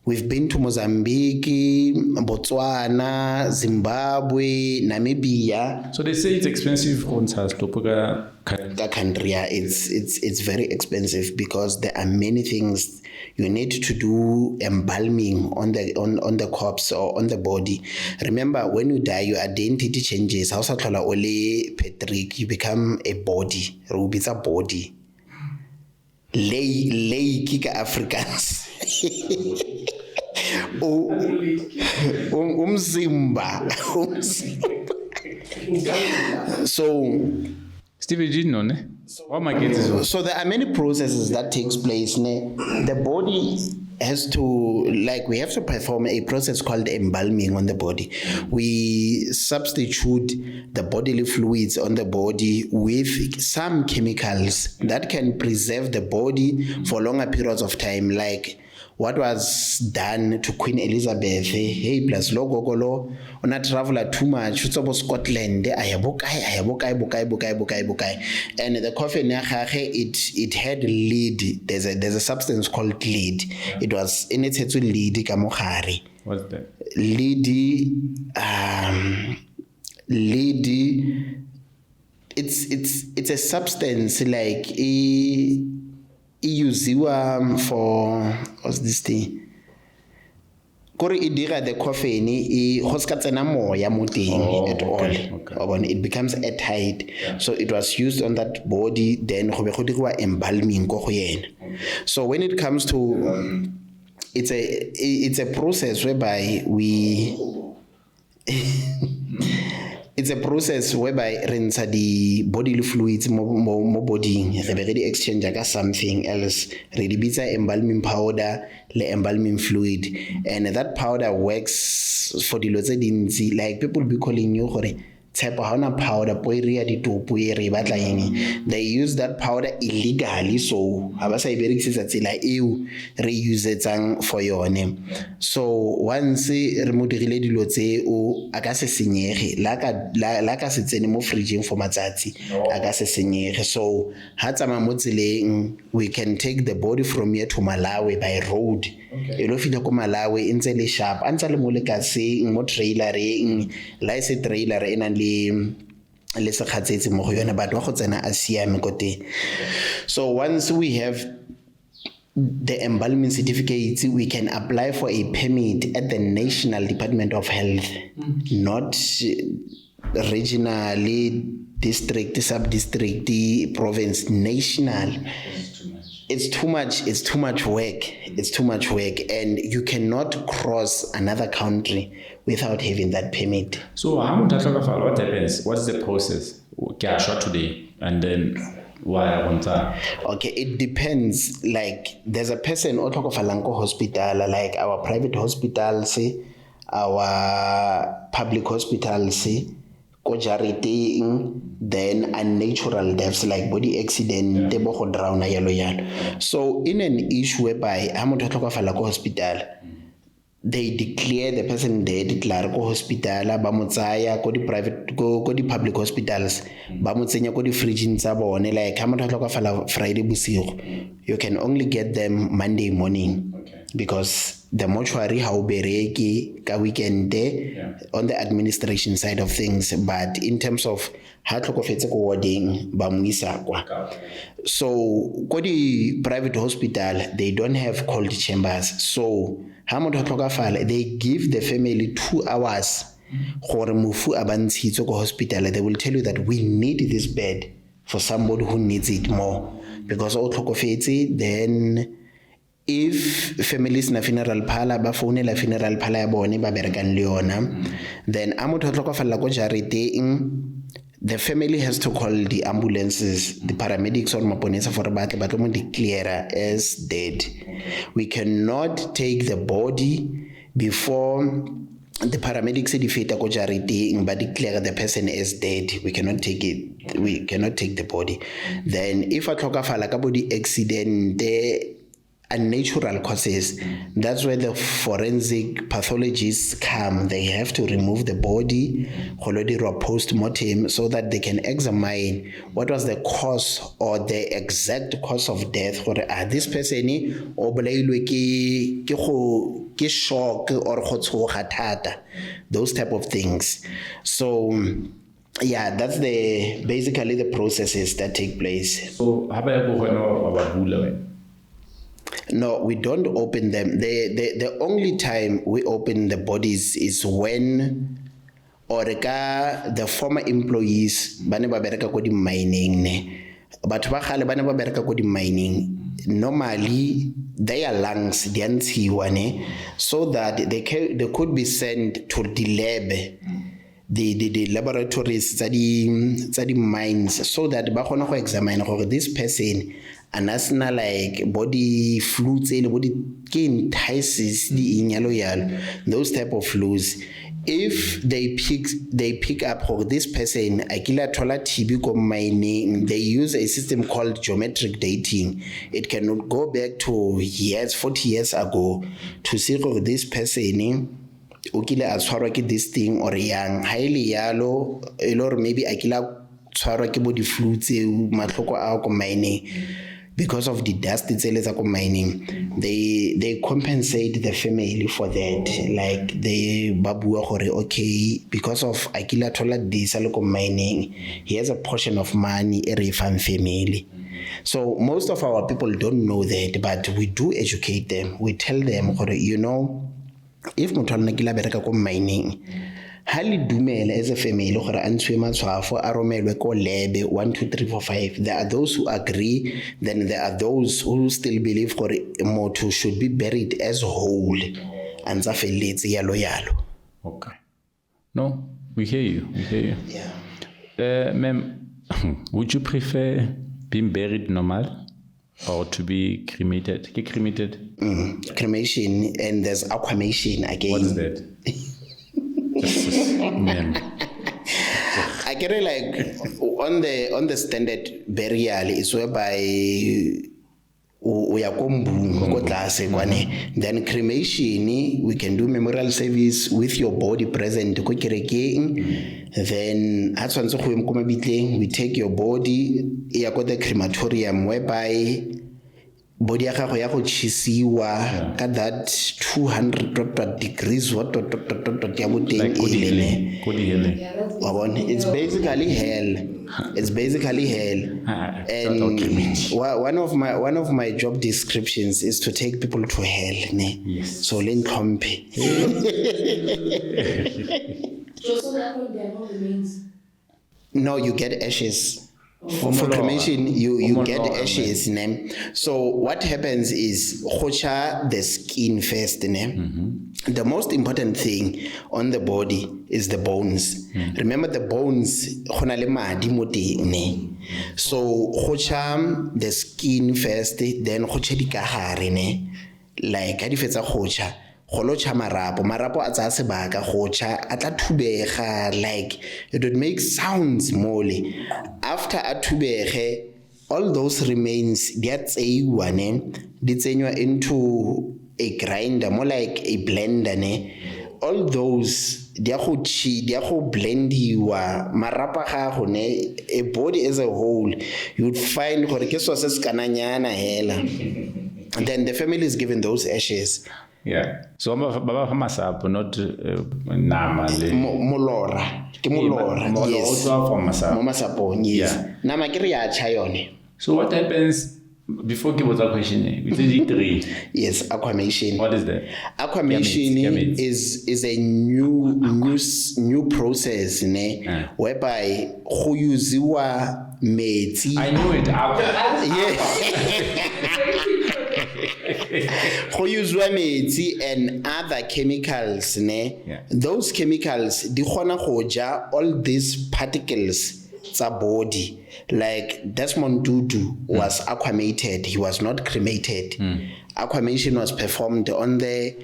We've been to Mozambique, Botswana, Zimbabwe, Namibia. So they say it's expensive on That country, yeah, it's very expensive because there are many things you need to do. Embalming on the corpse or on the body. Remember, when you die, your identity changes. How Ole Patrick, you become a body. It's a body. Lay kika Africans. Umzimba. So Stevie, did you know? So there are many processes that takes place. The body has to, we have to perform a process called embalming on the body. We substitute the bodily fluids on the body with some chemicals that can preserve the body for longer periods of time, like what was done to Queen Elizabeth. Hey, plus logo ona traveler too much. Utsobo Scotland. Ayabokai. And the coffin it had lead. There's a substance called lead. It was in its head to lead kamohari. What's that? Lead. It's a substance like usiwa for what's this thing? Kore idira the coffin hoskatsena moya mo teng at all. It becomes airtight. So it was used on that body, then go be go diriwa embalming go go yena. So when it comes to it's a process whereby it's a process whereby rinsa the bodily fluids mo body re be re exchange ka something else, re di bitsa embalming powder le embalming fluid, and that powder works for dilo tse dintsi. Like people be calling you gore Tshepo ha ona powder poiria ditopo e re batla eng. They use that powder illegally, so ha ba sa iberekisa tsela eo re usetsang for yone. So once re mo dirile dilo tse o aka se senyege la ka se tsene mo fridging for matsatsi aka se senyege. So ha tsama mo tseleng, we can take the body from here to Malawi by road. Elo fila ko Malawi intse le sharp antsa le mo le ka se mo trailereng la se trailer ena le le sekgatsetsi mo go yone but wa go tsena a siame ko teng. So once we have the embalming certificates, we can apply for a permit at the National Department of Health, not regionally, district, sub-district, province, national. It's too much work. It's too much work, and you cannot cross another country without having that permit. So how much what happens? What is the process? Okay, shot today, and then why I want that? Okay, it depends. Like there's a person or talk of a Lanko hospital, like our private hospitals, our public hospitals, then unnatural deaths like body accident, drown, yellow. So in an issue whereby I'm talk of a Lanko hospital, they declare the person dead, declare ko hospital, ba mo tsaya ko di private ko di public hospitals, ba mo tsenya ko di fridging tsa bone, like ha motho a tlhokafala Friday bosigo, you can only get them Monday morning. Okay. Because the mortuary ha o bereke ka weekend on the administration side of things, but in terms of ha tlhokofetse ko warding ba mo isa kwa. So ko di private hospital, they don't have cold chambers, so they give the family 2 hours gore mofu a bantshitswe ko hospital. They will tell you that we need this bed for somebody who needs it more, because o tlhokofetse. Then if families na funeral parlour ba founela funeral parlour ya bone ba berekang le yona, then a motho a tlhokafala ko jareteng, the family has to call the ambulances, the paramedics or maponesa for batlo mo declare as dead. We cannot take the body before the paramedics certificate ko jareteng but declare the person as dead. We cannot take it. We cannot take the body. Then if a tlhokafala ka body accident, unnatural causes, that's where the forensic pathologists come. They have to remove the body, post-mortem, so that they can examine what was the cause or the exact cause of death. This person o bolailwe ke shock or go tshoga thata, those type of things. So yeah, that's basically the processes that take place. So how about No, we don't open them. The only time we open the bodies is when the former employees ba ne ba bereka ko di mining ne. Batho ba gale ba ne ba bereka ko di mining. Normally their lungs di antshiwa ne, so that they could be sent to the lab. The laboratories tsa di mines, so that ba kgona go examine gore this person anasna like body fluids le body entices di inyalo yalo, those type of fluids. If they pick up for this person akila thola TB ko mining, they use a system called geometric dating. It can go back to 40 years ago to see for this person o kile a tshwarwa ke this thing or yang, highly yalo or maybe akila tshwarwa ke body fluids matlhoko a ko mining. Because of the dust tsa ko mining, they compensate the family for that. Like they babua gore okay, because of akila thola this ko mining, he has a portion of money e re fang family. So most of our people don't know that, but we do educate them. We tell them gore, you know, if motho a nna kila bereka ko mining, ha le dumela as a family gore a ntshwe matshwafo a romelwe ko lab 1 2 3 4 5, there are those who agree, then there are those who still believe gore motho should be buried as whole and tsa felletse yalo yalo. Okay, no, we hear you. Yeah. Ma'am, would you prefer being buried normal or to be cremated? Cremation, and there's aquamation again. What is that? Man. I get it, like on the standard burial is whereby we are then cremation we can do memorial service with your body present ko kerekeng. Then we take your body ya go the crematorium, whereby body ya gago ya go chisiwa ka that 200 degrees what ya boteng Like Kodi healing. it's basically hell. It's basically hell. And one of my job descriptions is to take people to hell, ne? Yes. So len tlhomphe. So that one, there are no remains. No, you get ashes. For cremation, you get ashes, ne? So what happens is khocha the skin first, ne? The most important thing on the body is the bones. Remember the bones khona le madi mo teng, ne? So khocha the skin first, then khocha dikagare, ne? Like ha di fetsa khocha golo cha marapo a tsaya sebaka go cha a tla thubega, like it would make sounds mole. After a thubege, all those remains di a tseiwa, ne, di tsenywa into a grinder, more like a blender, ne. All those di a go blendiwa marapo gago, ne, a body as a whole. You would find gore ke so se kananyana hela. And then the family is given those ashes. Yeah. So baba masapo, not nama le. Molora. Ke molora. Yes. Also from masapo. Masapo, yes. Yeah. Nama ke re ya cha yone. So what happens before give us a question? We say 3. Yes, aquamation. What is that? Aquamation Gametes. is a new process, ne, whereby go usiwa metsi. I know it. Go usiwa metsi and other chemicals, ne. Yeah. Those chemicals di gona go ja all these particles tsa body. Like Desmond Tutu was aquamated, he was not cremated. Aquamation was performed on the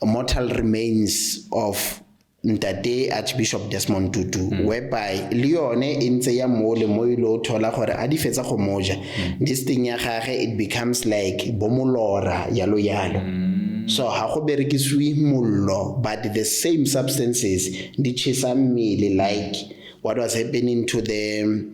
mortal remains of Ntate Archbishop Desmond Tutu, whereby Leone in tseya mole mo ilo thola gore a di fetsa go moja, this thing ya gage it becomes like bomolora yalo. So ha go berekiswe mollo, but the same substances di chisa mmele, like what was happening to the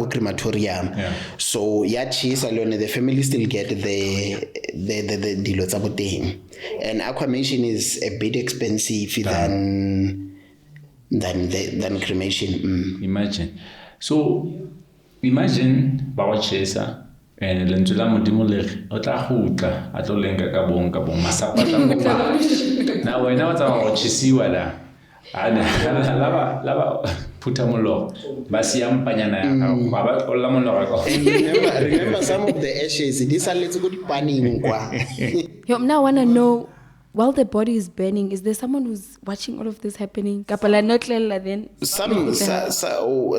crematorium. So ya chisa leone, the family still get the dilo tsa boteng. And aquamation is a bit expensive than cremation. Imagine. So imagine bawa chesa and lentula modimo le o tla gutla a tlo lenka ka bong masapa tla mo. Na wena wa tsa go chisiwa la. Lava put a mollo. Basiampanyana baba olla mollo ka. Remember some of the ashes, these are let's go burning kwa. Yo, now I want to know, while the body is burning, is there someone who's watching all of this happening? Kapala notlela then.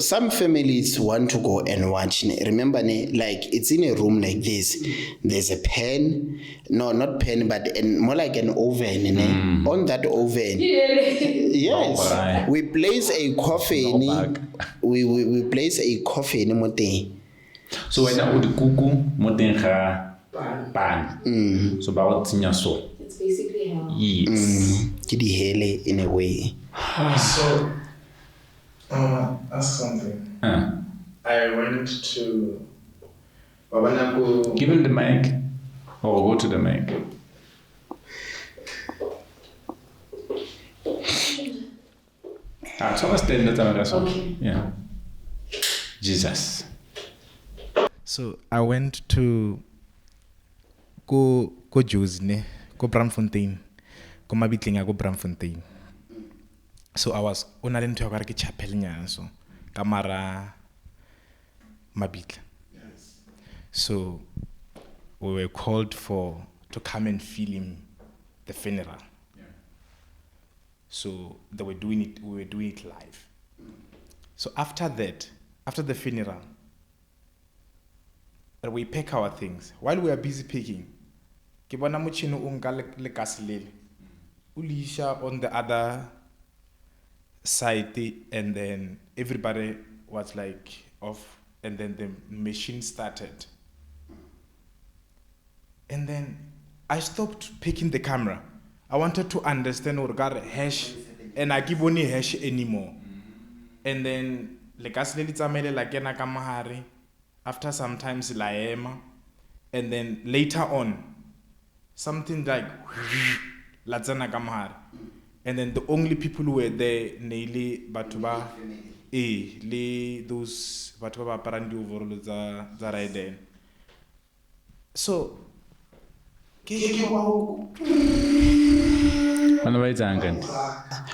Some families want to go and watch. Remember, like it's in a room like this. There's a pen, no, not pen, but more like an oven. On that oven, yes, we place a coffin. We place a coffin. So when I would kuku moten ga pan. So ba tsinya so. It's basically hell. Yes. Hele in a way. So, ask something. I went to Babanaku. Give him the mic or go to the mic. So what's the Okay. Yeah. Jesus. So I went to go Jews ne go Bramfontein go mabitling go Bramfontein. So I was on a lento ya ke chapel nya so kamara mabitla. So we were called to come and film the funeral. So we were doing it live. So after the funeral, we pack our things. While we are busy packing, ke bona mochino o nka le kasilele. Ulisha on the other side, and then everybody was like off, and then the machine started. And then I stopped picking the camera. I wanted to understand what got hash, and I give only hash anymore. And then le kasilele tsamele la kena ka mahare, after sometimes laema, and then later on, something like latsana kamhar, and then the only people who were there, nearly batuba, le those batuba parandi overall za raiden. So, Ano ba etsang kanti?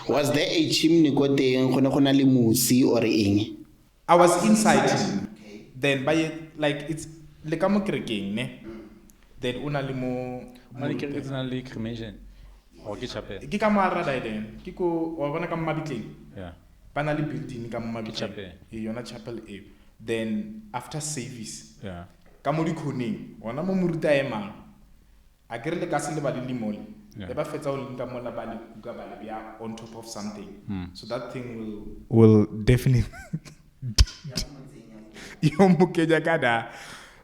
Was there a chimney ko teng go ne go na le musi or eng? I was inside. Then by like it's le ka mo kerekeng ne. Then una le mo Mali ke re tsena le cremation. O ke chapel. ke ka mo arada then ke ko wa bona ka mabitleng. Yeah. Bana le building ka mo mabitleng. Chapel. Yona chapel e. Then after service Yeah. ka mo dikhoneng ona mo moruta e mang. A kere le ka se le ba le limole. Yeah. Le ba fetsa o linka mo la ba le kuka ba le bia on top of something. So that thing will definitely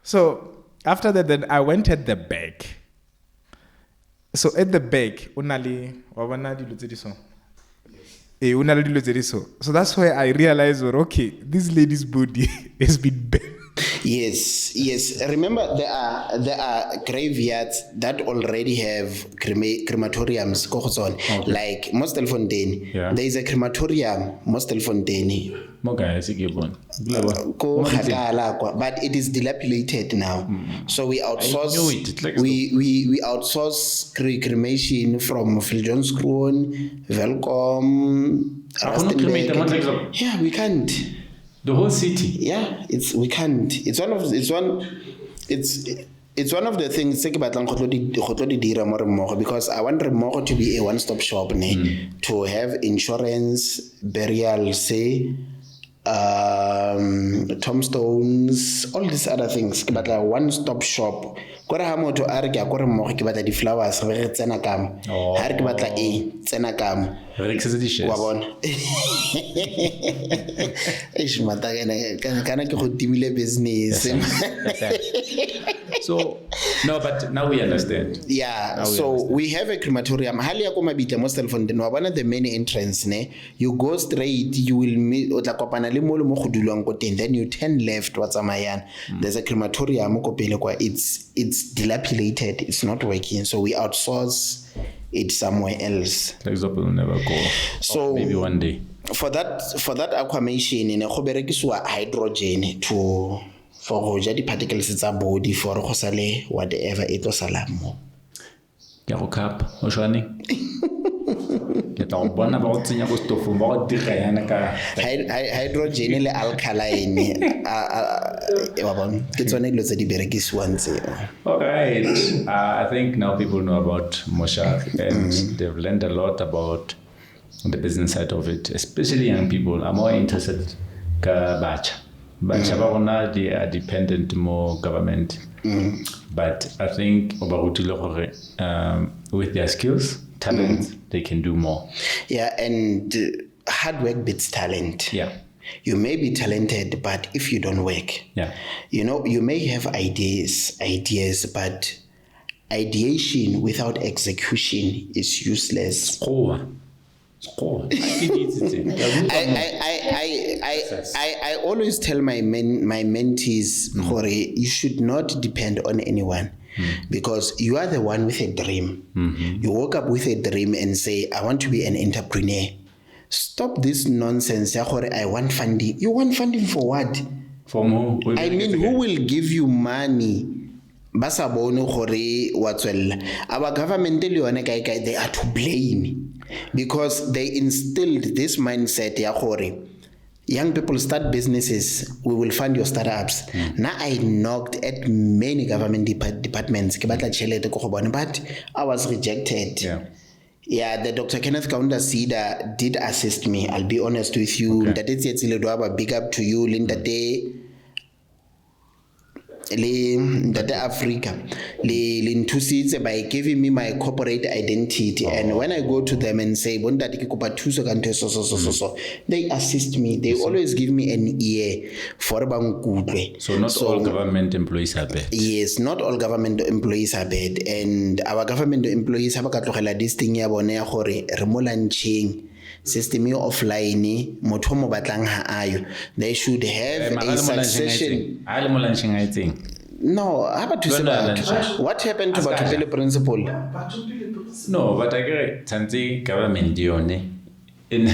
So after that, then I went at the back. So at the back, so that's why I realized, okay, this lady's body has been bent. Yes. Remember, there are graveyards that already have crematoriums. Like Mostelfontein. Yeah. There is a crematorium, Mostelfontein. Mo guys ke bon. But it is dilapidated now. So we outsource. knew it. It's like We outsource cremation from Viljoenskroon, Welkom, Rustenburg. Yeah, we can't. The whole city. Yeah, we can't. It's one of the things because I want Remoro to be a one-stop shop, to have insurance, burial, say, tombstones, all these other things. But a one-stop shop. Kora ha motho a re ke a kore mmogo ke batla di-flowers re tsena kamo ha re ke batla tsena kamo Re rekisetse di-shares. wa bona mata kana ke go timile business. So no, but now we understand. Yeah, so we have a crematorium. Hali ya ko mabitla mo Stelfontein wa bona the main entrance ne. You go straight, you will meet o tla kopana le mo go dulwang ko teng, then you turn left wa tsamayana. There's a crematorium ko pele kwa. It's dilapidated, it's not working, so we outsource it somewhere else. For example, we'll never go. So Maybe one day. For that aquamation ne go berekisiwa hydrogen for go ja di-particles tsa body for go sale whatever e tlo sala mo. Ke go kapa o shwane. Ke tla go bona ba go tsenya go stofong ba go dira yana ka Hydrogen le alkaline wa bona ke tsone dilo tse di berekisiwang tseo. All right. I think now people know about Moshar and they've learned a lot about the business side of it. Especially young people are more interested ka bacha. Bacha ba rona they are dependent more government. But I think with their skills, talents, they can do more. Yeah, and hard work beats talent. Yeah. You may be talented, but if you don't work, you may have ideas, but ideation without execution is useless. I always tell my mentees, you should not depend on anyone. Because you are the one with a dream. You woke up with a dream and say, I want to be an entrepreneur. Stop this nonsense. I want funding. You want funding for what? From who? I mean, who will give you money? Our government, they are to blame because they instilled this mindset. Young people start businesses, we will fund your startups. Now I knocked at many government departments, but I was rejected. Yeah, the Dr. Kenneth Kaunda Sida did assist me. I'll be honest with you. Okay. Big up to you, Linda Day. That Africa by giving me my corporate identity, and when I go to them and say they assist me. They always give me an ear for So not all government employees are bad. Yes, not all government employees are bad, and our government employees have this thing system e offline motho mo batlang ha ayo, they should have a succession. No, how about to say that? What happened to Batupele principle? No, but I get Tanzi government dione in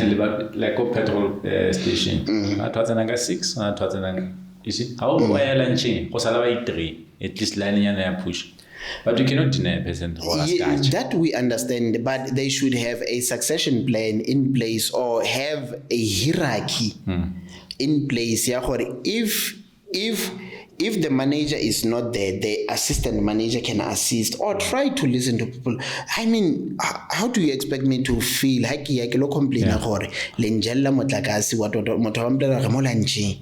like a petrol station. I thought an 6, I thought an you see how I lunching, because I 3, at least lining and I push. But you cannot deny a person that we understand, but they should have a succession plan in place or have a hierarchy in place. Yeah, if the manager is not there, the assistant manager can assist or try to listen to people. I mean, how do you expect me to feel? Haki lo complain gore lenjella motlakase wa motho wa mpela re mo lantsheng.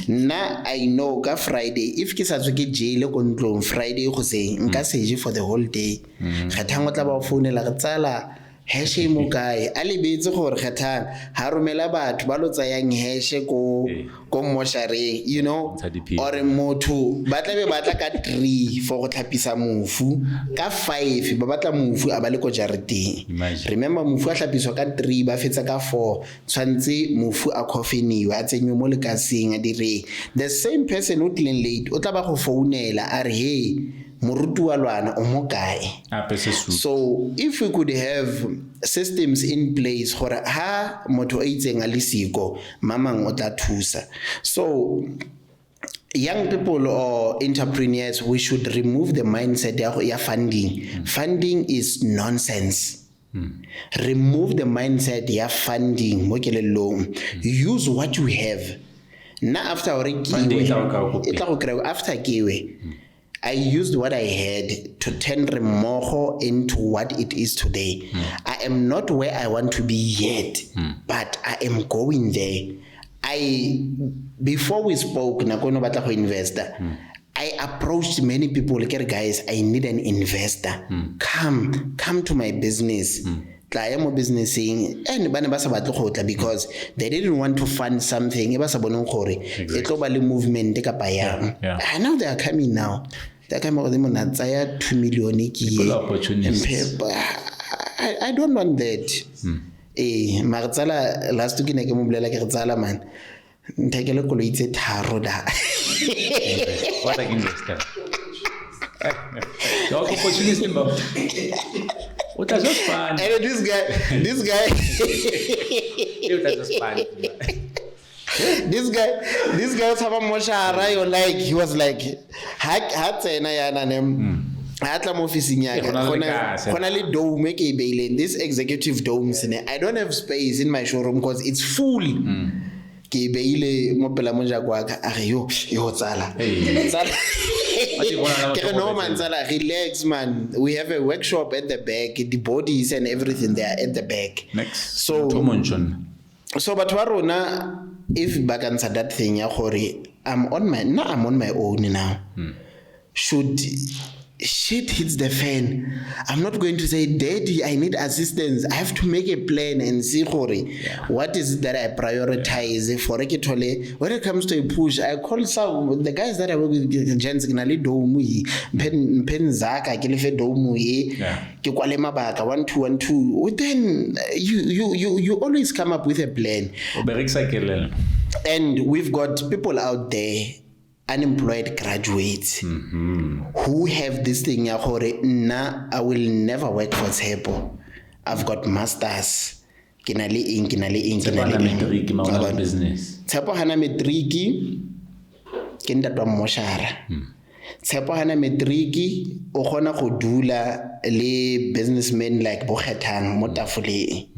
Na I know ka Friday if ke sa tswe ke jail ko ntlong Friday go se nka seje for the whole day. Kgathang o tla ba founela re tsala hashe mo kae a lebetse gore kgathang ha romela batho ba lo tsayang hashe ko moshare, you know, or motho ba tla be batla ka 3 for go tlhapisa mofu ka 5 ba batla mofu a ba le ko jareteng. Remember mofu a tlhapiswa ka 3 ba fetsa ka 4 tshwantse mofu a coffiniwa a tsenywe mo lekaseng a dire. The same person o tleng late o tla ba go founela a re hey moruti wa lwana o mo kae. So if we could have systems in place gore ha motho a itseng a le siko mamang o tla thusa. So young people or entrepreneurs, we should remove the mindset ya funding. Funding is nonsense. Remove the mindset ya funding mo kelelong. Use what you have. Na after after kiwe I used what I had to turn Remogo into what it is today. I am not where I want to be yet, but I am going there. Before we spoke, Nakono Batako investor, I approached many people like, guys, I need an investor. Come to my business. Businessing and because they didn't want to fund something. It was a movement. And now they are coming now. They're coming with them on 2 million. I don't want that. Marzala last week in a Mumbla man. Take a look at it. What I investor? Opportunity. What is just fun? And this guy. This guy was having moshara. Like he was like, this executive domes. I don't have space in my showroom because it's full. No man, relax man. We have a workshop at the back, the bodies and everything there at the back. Next. So but warona if back answer that thing I'm on my own now. Should shit hits the fan, I'm not going to say, Daddy, I need assistance. I have to make a plan and see what is it that I prioritize for when it comes to a push. I call some the guys that I work with, Jens Gnali Domu, Penzaka, Kilife Domu, Kikwale Mabaka, 1 2 1 2. Then you always come up with a plan. And we've got people out there, unemployed graduates who have this thing. I will never work for Tshepo. I've got masters. Kinali business. Tshepo hana metriki kenda twa moshara. Tshepo hana metriki o gona go dula le businessmen like bo Kgethang mo tafoleng.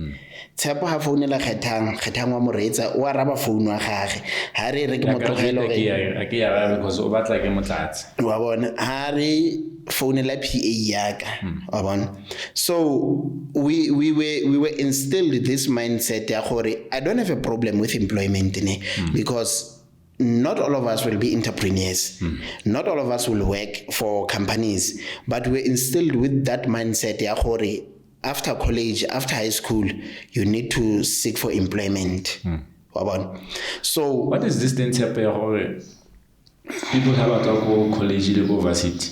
Tshepo ha founela Kgethang wa moreetsa o araba phone wa gage ha re ke mo tlogelo because o batla ke motlatsi wa bona ha re founela PA yaka wa bona. So we were instilled this mindset ya gore I don't have a problem with employment because not all of us will be entrepreneurs. Not all of us will work for companies, but we're instilled with that mindset ya gore after college, after high school, you need to seek for employment. So what is this then? People have a go college university.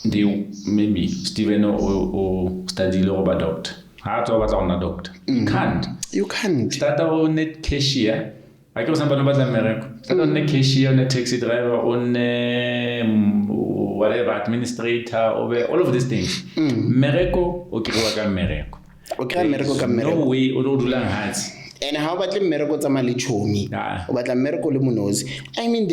They maybe Steven or study law about doctor. Ha to batla gona doctor. You can't. You can't. Start on net cashier. I go somebody batla mmereko. Start on net cashier, on a taxi driver, on whatever administrator, all of these things. Mmereko o kiriwa ka mmereko. Okay, mmereko ka mmereko. No way o lo dulang hansi. And how about the mmereko tsa mali chomi? O batla mmereko le monozi. I mean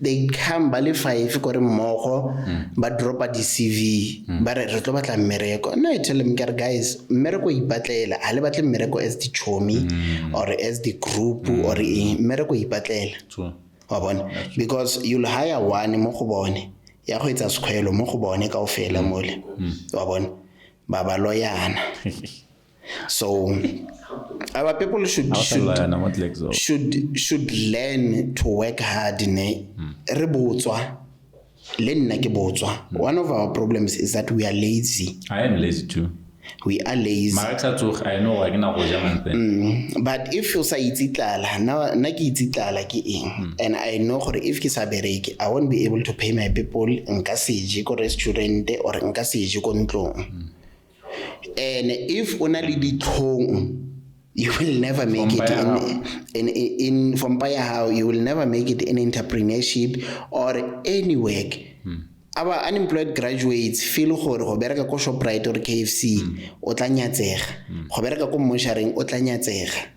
they come ba le 5 gore mmogo ba dropa di CV ba re tlo batla mmereko. And I tell them guys, mmereko ipatlela, ha le batle mmereko as the chomi or as the group or mmereko ipatlela. True. Wa bona? Because you'll hire one mo go bone. Ya go etsa sekhwelo mo go bone kaofela mole. Wa bona? Ba ba loyana. So our people should learn to work hard ne re botswa le nna ke botswa. One of our problems is that we are lazy. I am lazy too. We are lazy. I know I cannot go. But if you say ititlala na ke ititlala ke eng, and I know gore if ke sa bereke I won't be able to pay my people nka seje ko restaurant or nka seje ko ntlong. And if una le ditlhong, you will never make it in from how you will never make it in entrepreneurship or any work. Our unemployed graduates feel gore go bereka ko Shoprite or KFC o tla nyatsega, go bereka ko mosharing o tla nyatsega.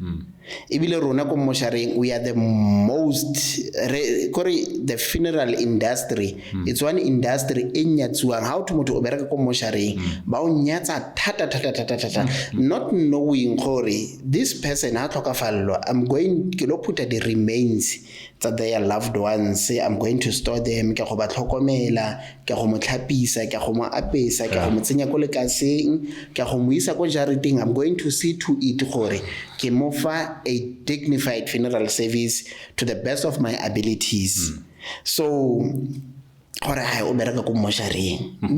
Ebile rona ko mosharing we are the most the funeral industry. It's one industry e nyatsuang. How to motho o bereka ko mosharing ba o nyatsa thata not knowing gore this person ha tlhokafallo I'm going to put the remains that their loved ones. I'm going to store them, ke go ba tlhokomela, ke go mo tlhapisa, ke go mo apesa, ke go mo tsenya ko lekaseng, ke go mo isa ko jareteng. I'm going to see to it gore ke mo fa a dignified funeral service to the best of my abilities. So there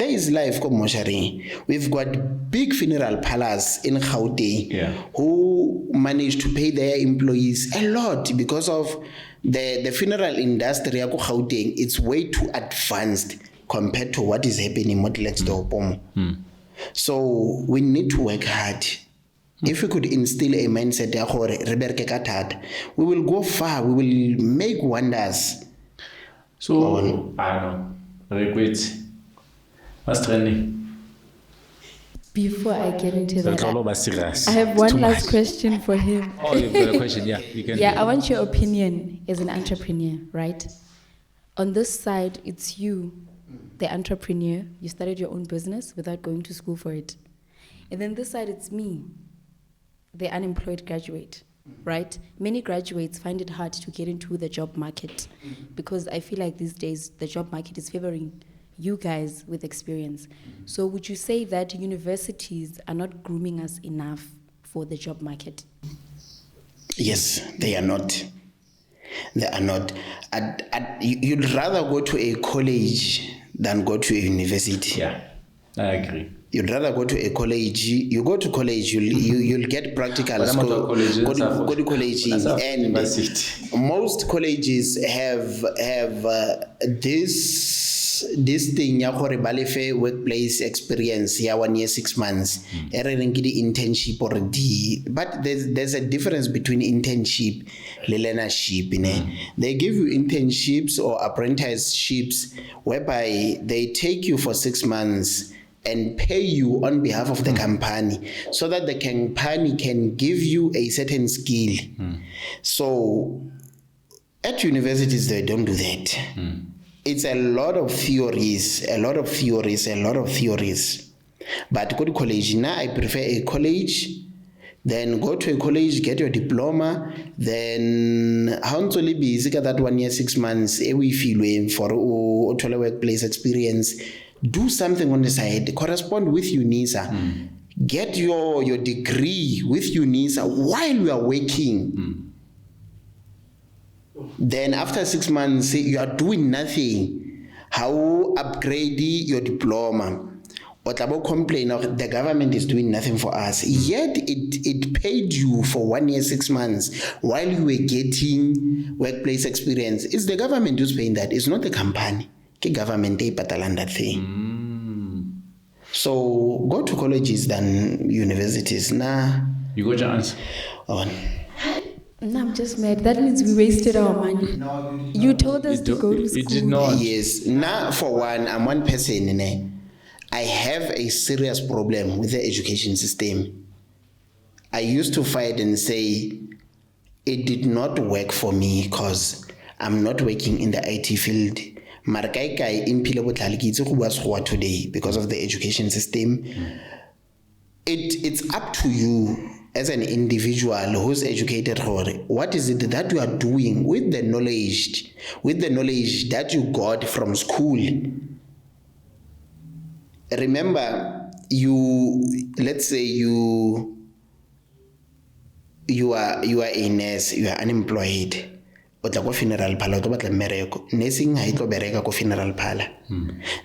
is life ko mosharing. We've got big funeral parlours in Gauteng who manage to pay their employees a lot because of the funeral industry ya ko Gauteng. It's way too advanced compared to what is happening in Motleksdorp. So we need to work hard. If we could instill a mindset ya gore re bereke ka thata, we will go far, we will make wonders. So I know. Request. What's trending? Before I get into that, I I have one last question for him. Oh, you've got a question? Yeah, you can. Yeah, I want your opinion as an entrepreneur, right? On this side, it's you, the entrepreneur. You started your own business without going to school for it. And then this side, it's me, the unemployed graduate, right? Many graduates find it hard to get into the job market because I feel like these days the job market is favoring you guys with experience. So would you say that universities are not grooming us enough for the job market? Yes, they are not. They are not. You'd rather go to a college than go to a university. Yeah, I agree. You'd rather go to a college. You go to college, you'll get practical. Go to college, and most colleges have this thing ya gore ba lefe workplace experience ya 1 year 6 months. Internship or but there's a difference between internship and learnership. They give you internships or apprenticeships whereby they take you for 6 months and pay you on behalf of the company so that the company can give you a certain skill. So at universities, they don't do that. It's a lot of theories. But go to college. Now I prefer a college. Then go to a college, get your diploma. Then how to live busy that 1 year 6 months. We feel for workplace experience. Do something on the side, correspond with UNISA, get your degree with UNISA while you are working. Then after 6 months, you are doing nothing. How upgrade your diploma? Or complain the government is doing nothing for us. Yet it paid you for 1 year 6 months while you were getting workplace experience. It's the government who's paying that. It's not the company. The government they patalan that thing. So go to colleges than universities. Nah. You got your answer. Oh. No, I'm just mad. That means we wasted our money. You told us to go to school. You did not. Yes. Now, for one, I'm one person. I have a serious problem with the education system. I used to fight and say it did not work for me because I'm not working in the IT field. Today because of the education system. It's up to you as an individual who's educated. What is it that you are doing with the knowledge that you got from school? Remember, let's say you are a nurse, you are unemployed. Funeral parlor, nursing funeral parlor.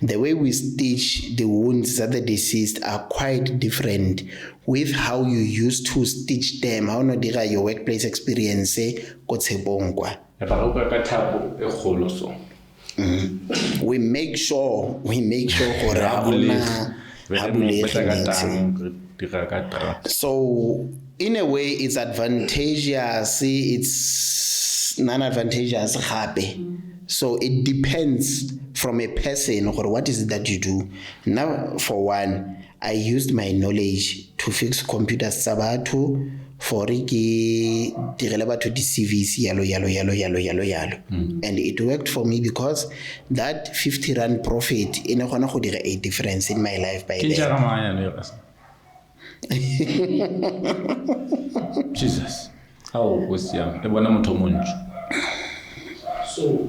The way we stitch the wounds that the deceased are quite different with how you used to stitch them. How no dira your workplace experience ko Tshepong kwa. We make sure so in a way it's advantageous, it's non-advantageous. So it depends from a person or what is it that you do. Now, for one, I used my knowledge to fix computers sabatu for to the CVs yellow. And it worked for me because that 50 rand profit in a difference in my life by then. Jesus. How was young? So,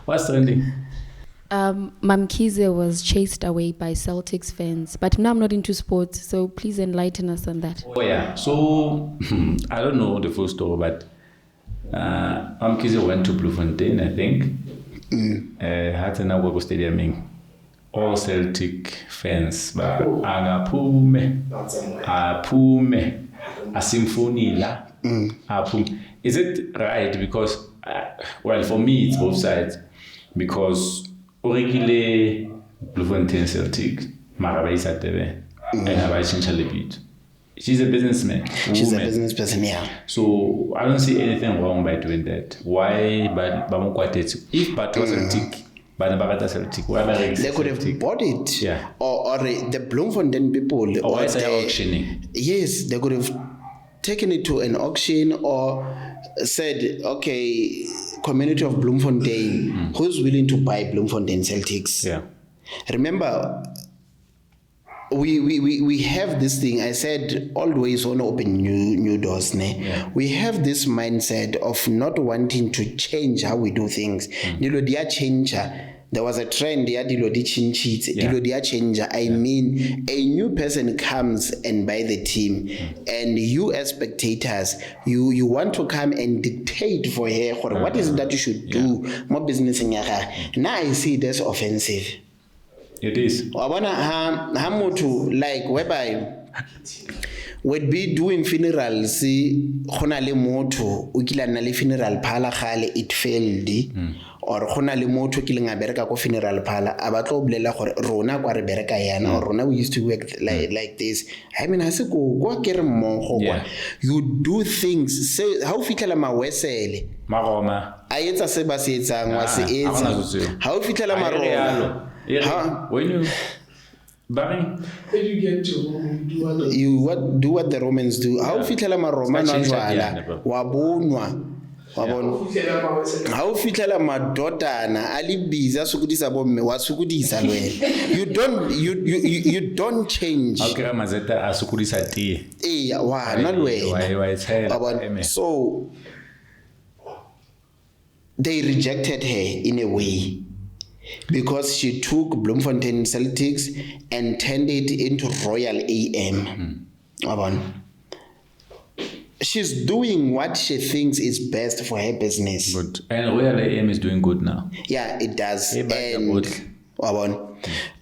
what's trending? Mamkize was chased away by Celtics fans, but now I'm not into sports, so please enlighten us on that. Oh yeah, so I don't know the full story, but Mamkize went to Bloemfontein, I think. Had an Agwego Stadium. All Celtic fans, but Agapume, Apume, Asimfonila. Is it right? Because, well, for me, it's both sides. Because originally, Bloemfontein Celtic, Maraba is at the and I change a little bit. She's a businessman. She's a business person, yeah. So I don't see anything wrong by doing that. Why? But if Bat was Celtic, they could have bought it, yeah. or the Bloemfontein people, or auctioning. Yes, they could have taken it to an auction or said, okay, community of Bloemfontein, who's willing to buy Bloemfontein Celtics? Yeah. Remember, we have this thing. I said always want to open new doors. Yeah. We have this mindset of not wanting to change how we do things. There was a trend. I mean, a new person comes and buy the team, and you as spectators, you want to come and dictate for her what is it that you should do. More business in now I see this offensive. It is. Like whereby would be doing funerals, khona le motho o kila na le funeral phala gale it failed, or khona le motho ke lenga bereka ko funeral phala abatlo bolela gore rona kwa re bereka yana or rona we used to work like this. I mean ha se go ke re mmogo kwa you do things say ha o fitlela mawesele Maroma a etsa se ba se etsang wa se etsa ha o fitlela maroma. When you When you get to Rome, do what the Romans do. How fitela maroma na jwala wa bonwa how fitela madodana ali biza sukudisa bomme wa sukudisa lwena. You don't change. Okay, mazeta asukudisa tie. Wa na lwena. So they rejected her in a way, because she took Bloemfontein Celtics and turned it into Royal AM. She's doing what she thinks is best for her business. Good. And Royal AM is doing good now. Yeah, it does. And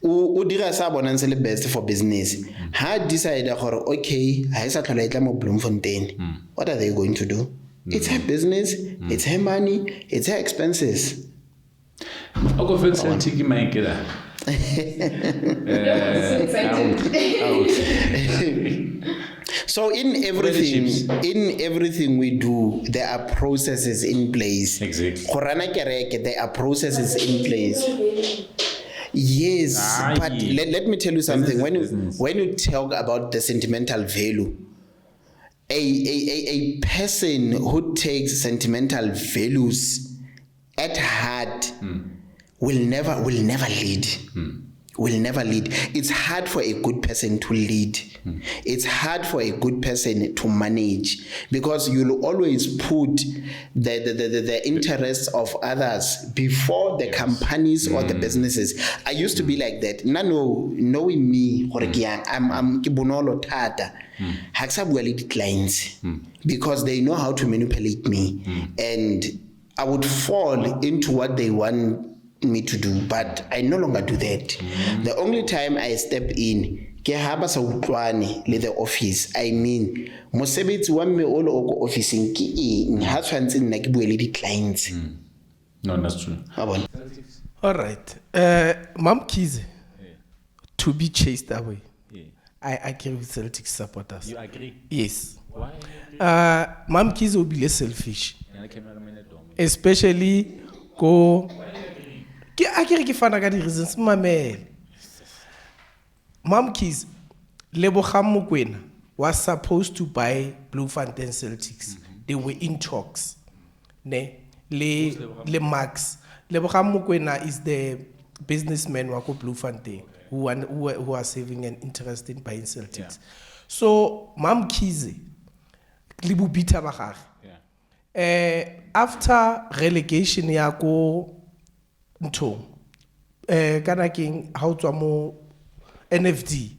Udira sa bonang le best for business. Ha decide okay, ha isa tlhola itla mo Bloemfontein. What are they going to do? It's her business, it's her money, it's her expenses. Ako feel Celtic Mike la. So in everything we do, there are processes in place. Exactly. Khorana kereke, there are processes in place. Yes, but let me tell you something. When you talk about the sentimental value, a person who takes sentimental values at heart will never lead. Will never lead. It's hard for a good person to lead. It's hard for a good person to manage, because you'll always put the interests of others before the companies or the businesses. I used to be like that. Knowing me, I'm bonolo tata. Ha bua le clients because they know how to manipulate me, and I would fall into what they want me to do, but I no longer do that. The only time I step in ke ha ba sa utlwane le the office. I mean, mosebetsi wa me o le o ko officing ke eng ha tshwantse nna ke bue le di clients. No, that's true. All right. Mom Kize, to be chased away. I agree with Celtic supporters. You agree? Yes. Why? Mom Kize will be less selfish, especially go. I can't find the reasons. Mom Kize, Leboham Mokoena was supposed to buy Bloemfontein Celtics. They were in talks. Le Max. Leboham Mokoena is the businessman who Bloemfontein who are saving an interest in buying Celtics. Yeah. So Mom Kize, Libu Bita Bahar. After relegation yako nto kana king how to mo NFD.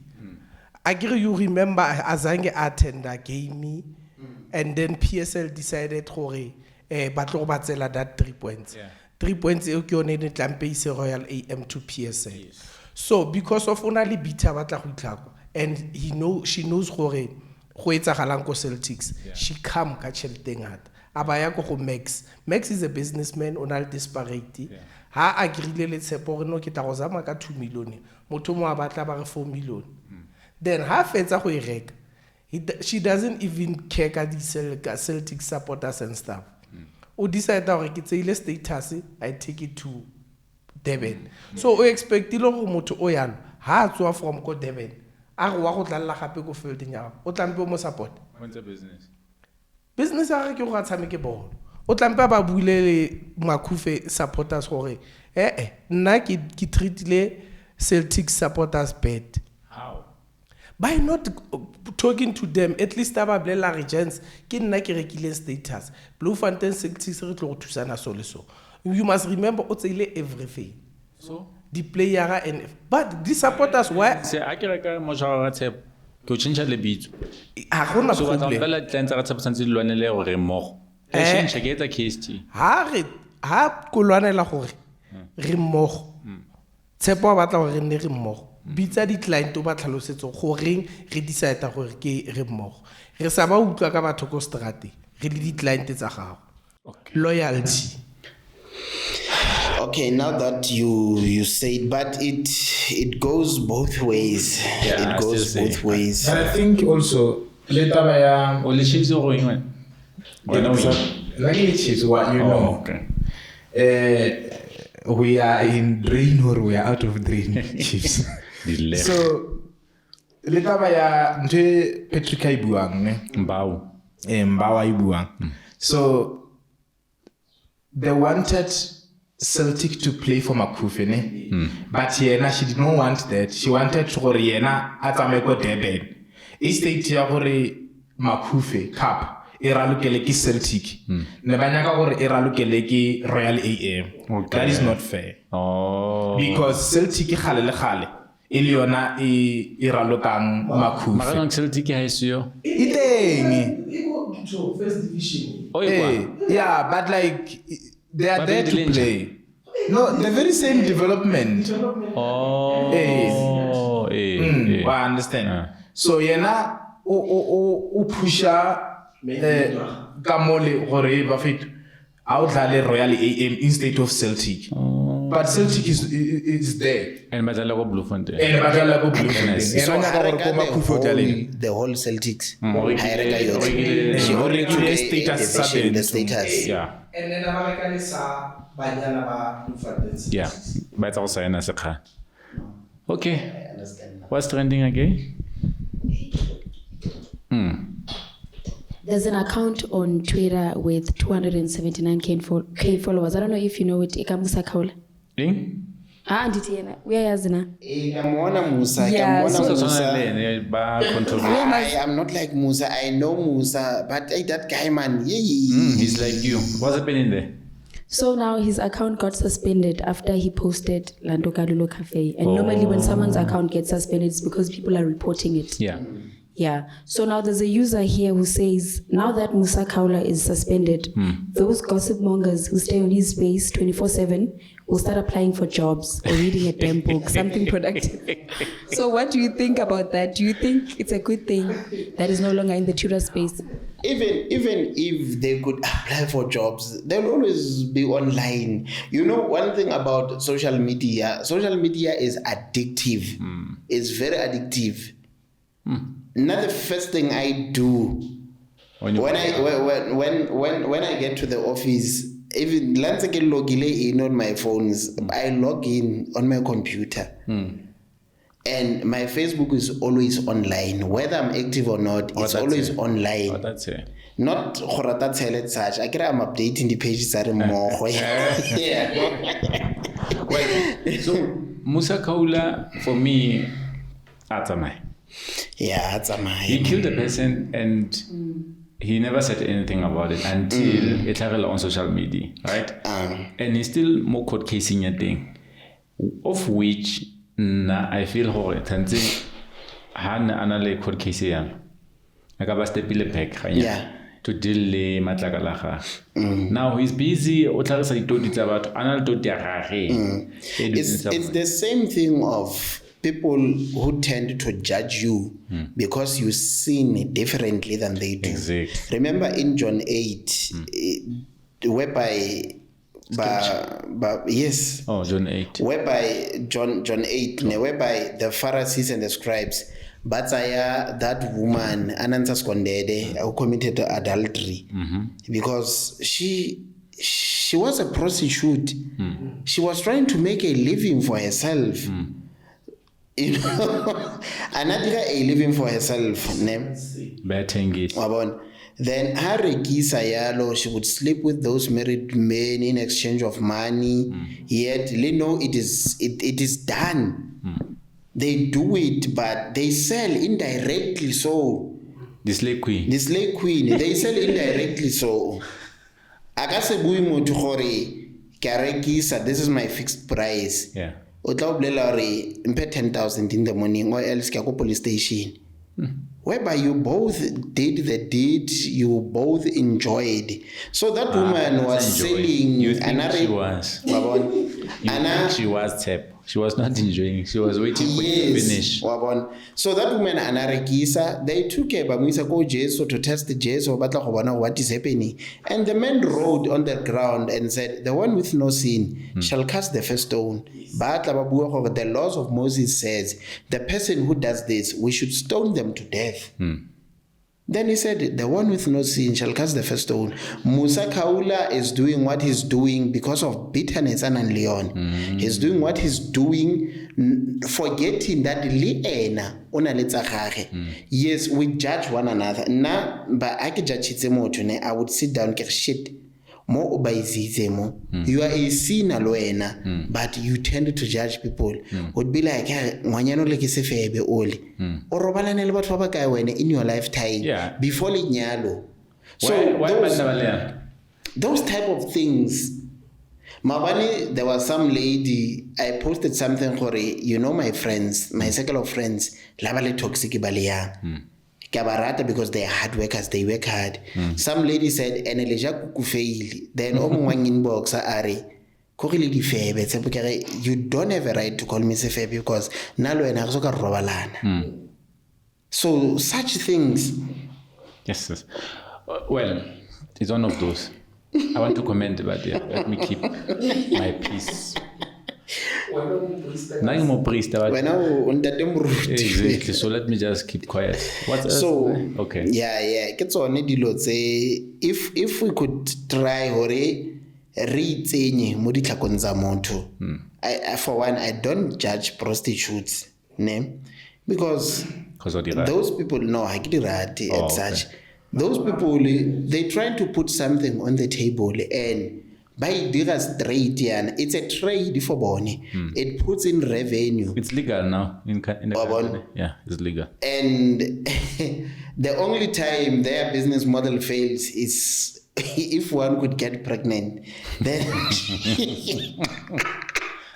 You remember azange attend a game, and then PSL decided batlo batsela that 3 points. 3 points e ke yone ne tlampe se Royal AM to PSL. Yes. So because of only bita batla go itlhako, and she knows gore go etsagalang ko Celtics, she come ka tšhelete ngata. Abaya go Max is a businessman on al disparity. Ha agreele le Tshepo no ke tla go zama ka 2 million, motho mo a batla ba re 4 million. Then ha fetsa go ireka, she doesn't even care ka di Celtic supporters and stuff. O decide gore ke tseile status, I take it to Durban. So o expect ile go motho o yalo ha tswa from ko Durban a go wa go tlalla gape go fielding ya o tlampe mo support. What's a business a ke go tshameke ball. O tlampe ba buile Makufe supporters gore nna ke treatile Celtic supporters bad. How? By not talking to them, at least aba blela regents ke nna ke rekile status. Bloemfontein Celtics re tlo go thusana so le so. You must remember o tseile everything. So the player and but the supporters why se a ke reka mo jara Tshepo ke o change le bitso a gona so ba problem. tla clients ra Tshepo santse dilwane le gore mo e change ke etsa KST ha kolwanela gore re mmogo Tshepo ba tla gore re nne re mmogo bitsa di client o ba tlhalosetso goreng re decide gore ke re mmogo re sa ba utlwa ka batho ko strate re le di client tsa gago. Loyalty. Okay, now that you said, but it goes both ways. Yeah, it goes both ways. But I think also later by o le chiefs go going like Chiefs, what you know. Okay. We are in drain or we are out of drain, Chiefs. So later by nte Petrika ibuang ne Mbao Mbawa ibuang. So they wanted Celtic to play for Makufe, but yena she did not want that. She wanted for yena atame ko Durban. Instead ya gore Makufe Cup era lokele ki Celtic. Ne banyaka gore era lokele ki Royal AM. Okay. That is not fair. oh Because Celtic khale le khale ile yona era lokang Makufe. mara Celtic ha isiyo Iteng. So first division. oh Yeah, but like they are But there they to didn't. play. No, the very same development. oh I understand. So yena o pusha ka mole gore ba fit out dlale Royal AM instead of Celtic. but Celtic is there. And Badala go Bloemfontein. And badlala ko Bloemfontein. So Ena nyaka gore ko the Makhufo dlaleng. whole Celtics. Mm. Ha e reka yotlhe. Regular- She only took regular a status division, the sub- status. Yeah. And then American sa banyana ba Bloemfontein. Yeah. But also in a Okay. I understand now. What's trending again? There's an account on Twitter with 279K followers. I don't know if you know it. Ikamusa Kaula. Ding? Nditiena. Uyayazina. Kamona Musa, Yeah, kamona so- Musa. Control. I am not like Musa. I know Musa, but hey, that guy, man, He's like you. What's happening there? So now his account got suspended after he posted Lando Kalulo Cafe. And normally when someone's account gets suspended, it's because people are reporting it. Yeah. Yeah. So now there's a user here who says, now that Musa Kaula is suspended, those gossip mongers who stay on his space 24/7 will start applying for jobs or reading a damn book, something productive. So what do you think about that? Do you think it's a good thing that is no longer in the Twitter space? Even if they could apply for jobs, they'll always be online. You know, one thing about social media is addictive. It's very addictive. Not the first thing I do when I get to the office, even once I get logged in on my phones, I log in on my computer. And my Facebook is always online. Whether I'm active or not, it's always online. Oh, that's it. Not Khorata Tele such. I get I'm updating the pages that are more. Yeah. Well, so Musa Kaula, for me, Atamai. Yeah, that's He killed a person and he never said anything about it until it happened on social media, right? And he's still more court casing a thing, of which I feel horror. Tanzi han anale court case yan. Akaba stepile pek. Yeah. To deal le matlakalaga. Now he's busy. O tlhagisa ditodi tsa batho. Ana le todi ya gagwe. It's the same thing of people who tend to judge you because you sin differently than they do. Exactly. Remember in John 8, whereby yes. Oh, John 8. Whereby John 8, whereby the Pharisees and the scribes, batsaya that woman Ananta Skondede who committed adultery because she was a prostitute. She was trying to make a living for herself. You know, another a living for herself. Then Harekisa Yalo, she would sleep with those married men in exchange of money. Yet they know it is done. They do it, but they sell indirectly. So The slave queen. They sell indirectly. So Akasebui motu gore Karekisa, this is my fixed price. Yeah. O tla o bolela gore mpe 10,000 in the morning or else ke go police station. Whereby you both did the deed, you both enjoyed. So that woman was selling. You think she was? She was Tshepo. She was not enjoying. She was waiting for you to finish. So that woman anarekisa, they took her bamuisa go Jesu to test the Jesu batla go bona what is happening. And the man wrote on the ground and said, "The one with no sin shall cast the first stone." Batla ba bua gore the laws of Moses says the person who does this, we should stone them to death. Then he said, "The one with no sin shall cast the first stone." Musa Kaula is doing what he's doing because of bitterness and Leon. He's doing what he's doing, forgetting that Liena ona letsa gage. Yes, we judge one another. Na ba a ke judge motho ne, I would sit down ke shit. Mo obaizitse mo. You are a sinner loena, but you tend to judge people. Would be like ngwanyana le ke sefebe oli. O robalane le batho ba ba kae wena in your lifetime before lenyalo. So Why those type of things. Mabani, there was some lady, I posted something for my friends, my circle of friends, labale toxic baliya. Kabarata because they are hard workers, they work hard. Some lady said, "Eneleja kukufail." Then omong inbox are you don't have a right to call me sefebe because nalo ena go ka robalana. So such things. Yes. Well, it's one of those. I want to comment, but let me keep my peace. Why not you post that? Now I'm a priest. Wena o ntate moruti. Exactly. So let me just keep quiet. What else? So Okay. yeah ke tsone dilo tse if we could try hore re itsenye mo ditlhakong tsa motho. I for one I don't judge prostitutes ne because Because of the those people no ha ke di rate Oh, as okay. such. Those people they trying to put something on the table and by dira straight yana it's a trade for bone. It puts in revenue. It's legal now in the Oh, country. bon. Yeah, it's legal. And the only time their business model fails is if one could get pregnant. Then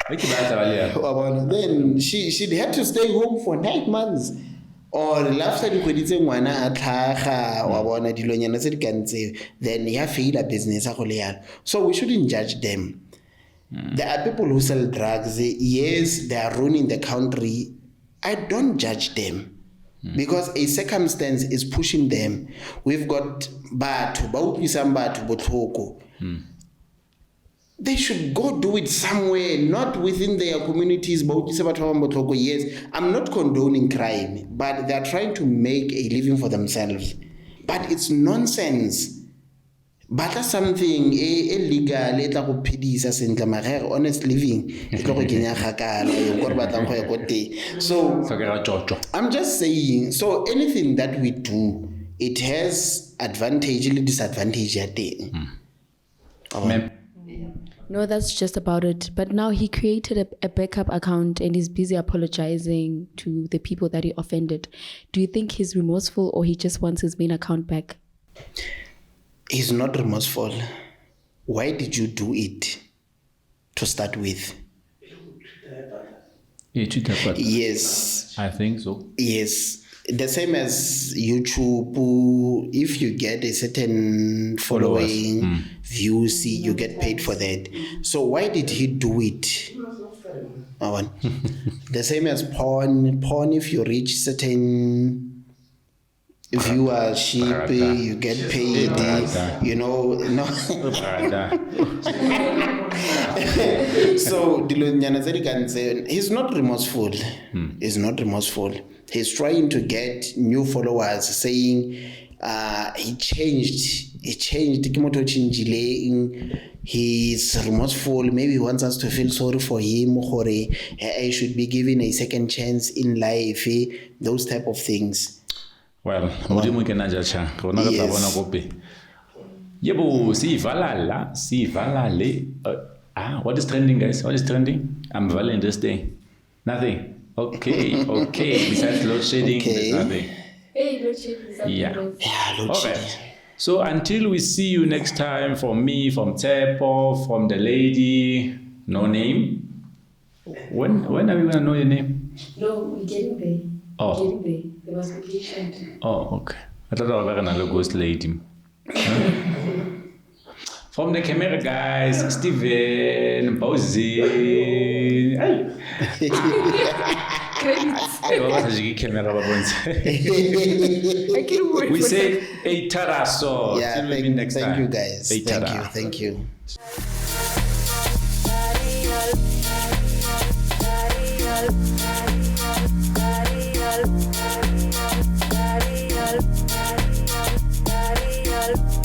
then she'd have to stay home for 9 months. Or after the kgwedi ngwana a tlhaga wa bona dilonyana tse di kantse then ya fail a business a go le yalo. So we shouldn't judge them. There are people who sell drugs. Yes, they are ruining the country. I don't judge them because a circumstance is pushing them. We've got batho ba utlwisang batho botlhoko. They should go do it somewhere, not within their communities. Yes, I'm not condoning crime, but they're trying to make a living for themselves. But it's nonsense. Batla something illegal e tla go phedisa sentle magere honest living e tlo go kenya gakala yo go re batlang go ya go teng. So I'm just saying, so anything that we do, it has advantage and disadvantage ya teng. Ma'am. No, that's just about it. But now he created a backup account and he's busy apologizing to the people that he offended. Do you think he's remorseful or he just wants his main account back? He's not remorseful. Why did you do it to start with? Yes. I think so. Yes. The same as YouTube, if you get a certain following, views, you get paid for that. So why did he do it? The same as porn. Porn, if you reach certain viewership, you get paid. You know, no. So he's not remorseful. He's not remorseful. He's trying to get new followers, saying he changed. He's remorseful. Maybe he wants us to feel sorry for him, or he should be given a second chance in life. Those type of things. Well, modimo ke na jacha rona re tla bona kope yebo si valale what is trending, guys? What is trending? I'm valing this day. Nothing. Okay. Besides load shedding, there's nothing. Hey, load shedding. Yeah. Load All shedding. right. So until we see you next time, from me, from Tshepo, from the lady, no name. When are we gonna know your name? No, we're getting there. Oh. We're getting there. There was a patient. Oh, okay. I thought I was another ghost lady. From the camera guys, Steven, Bowsy. We say a taraso. Yeah, Till we meet next thank time. you guys. Hey, Thank tada. you. Thank you. Ariel.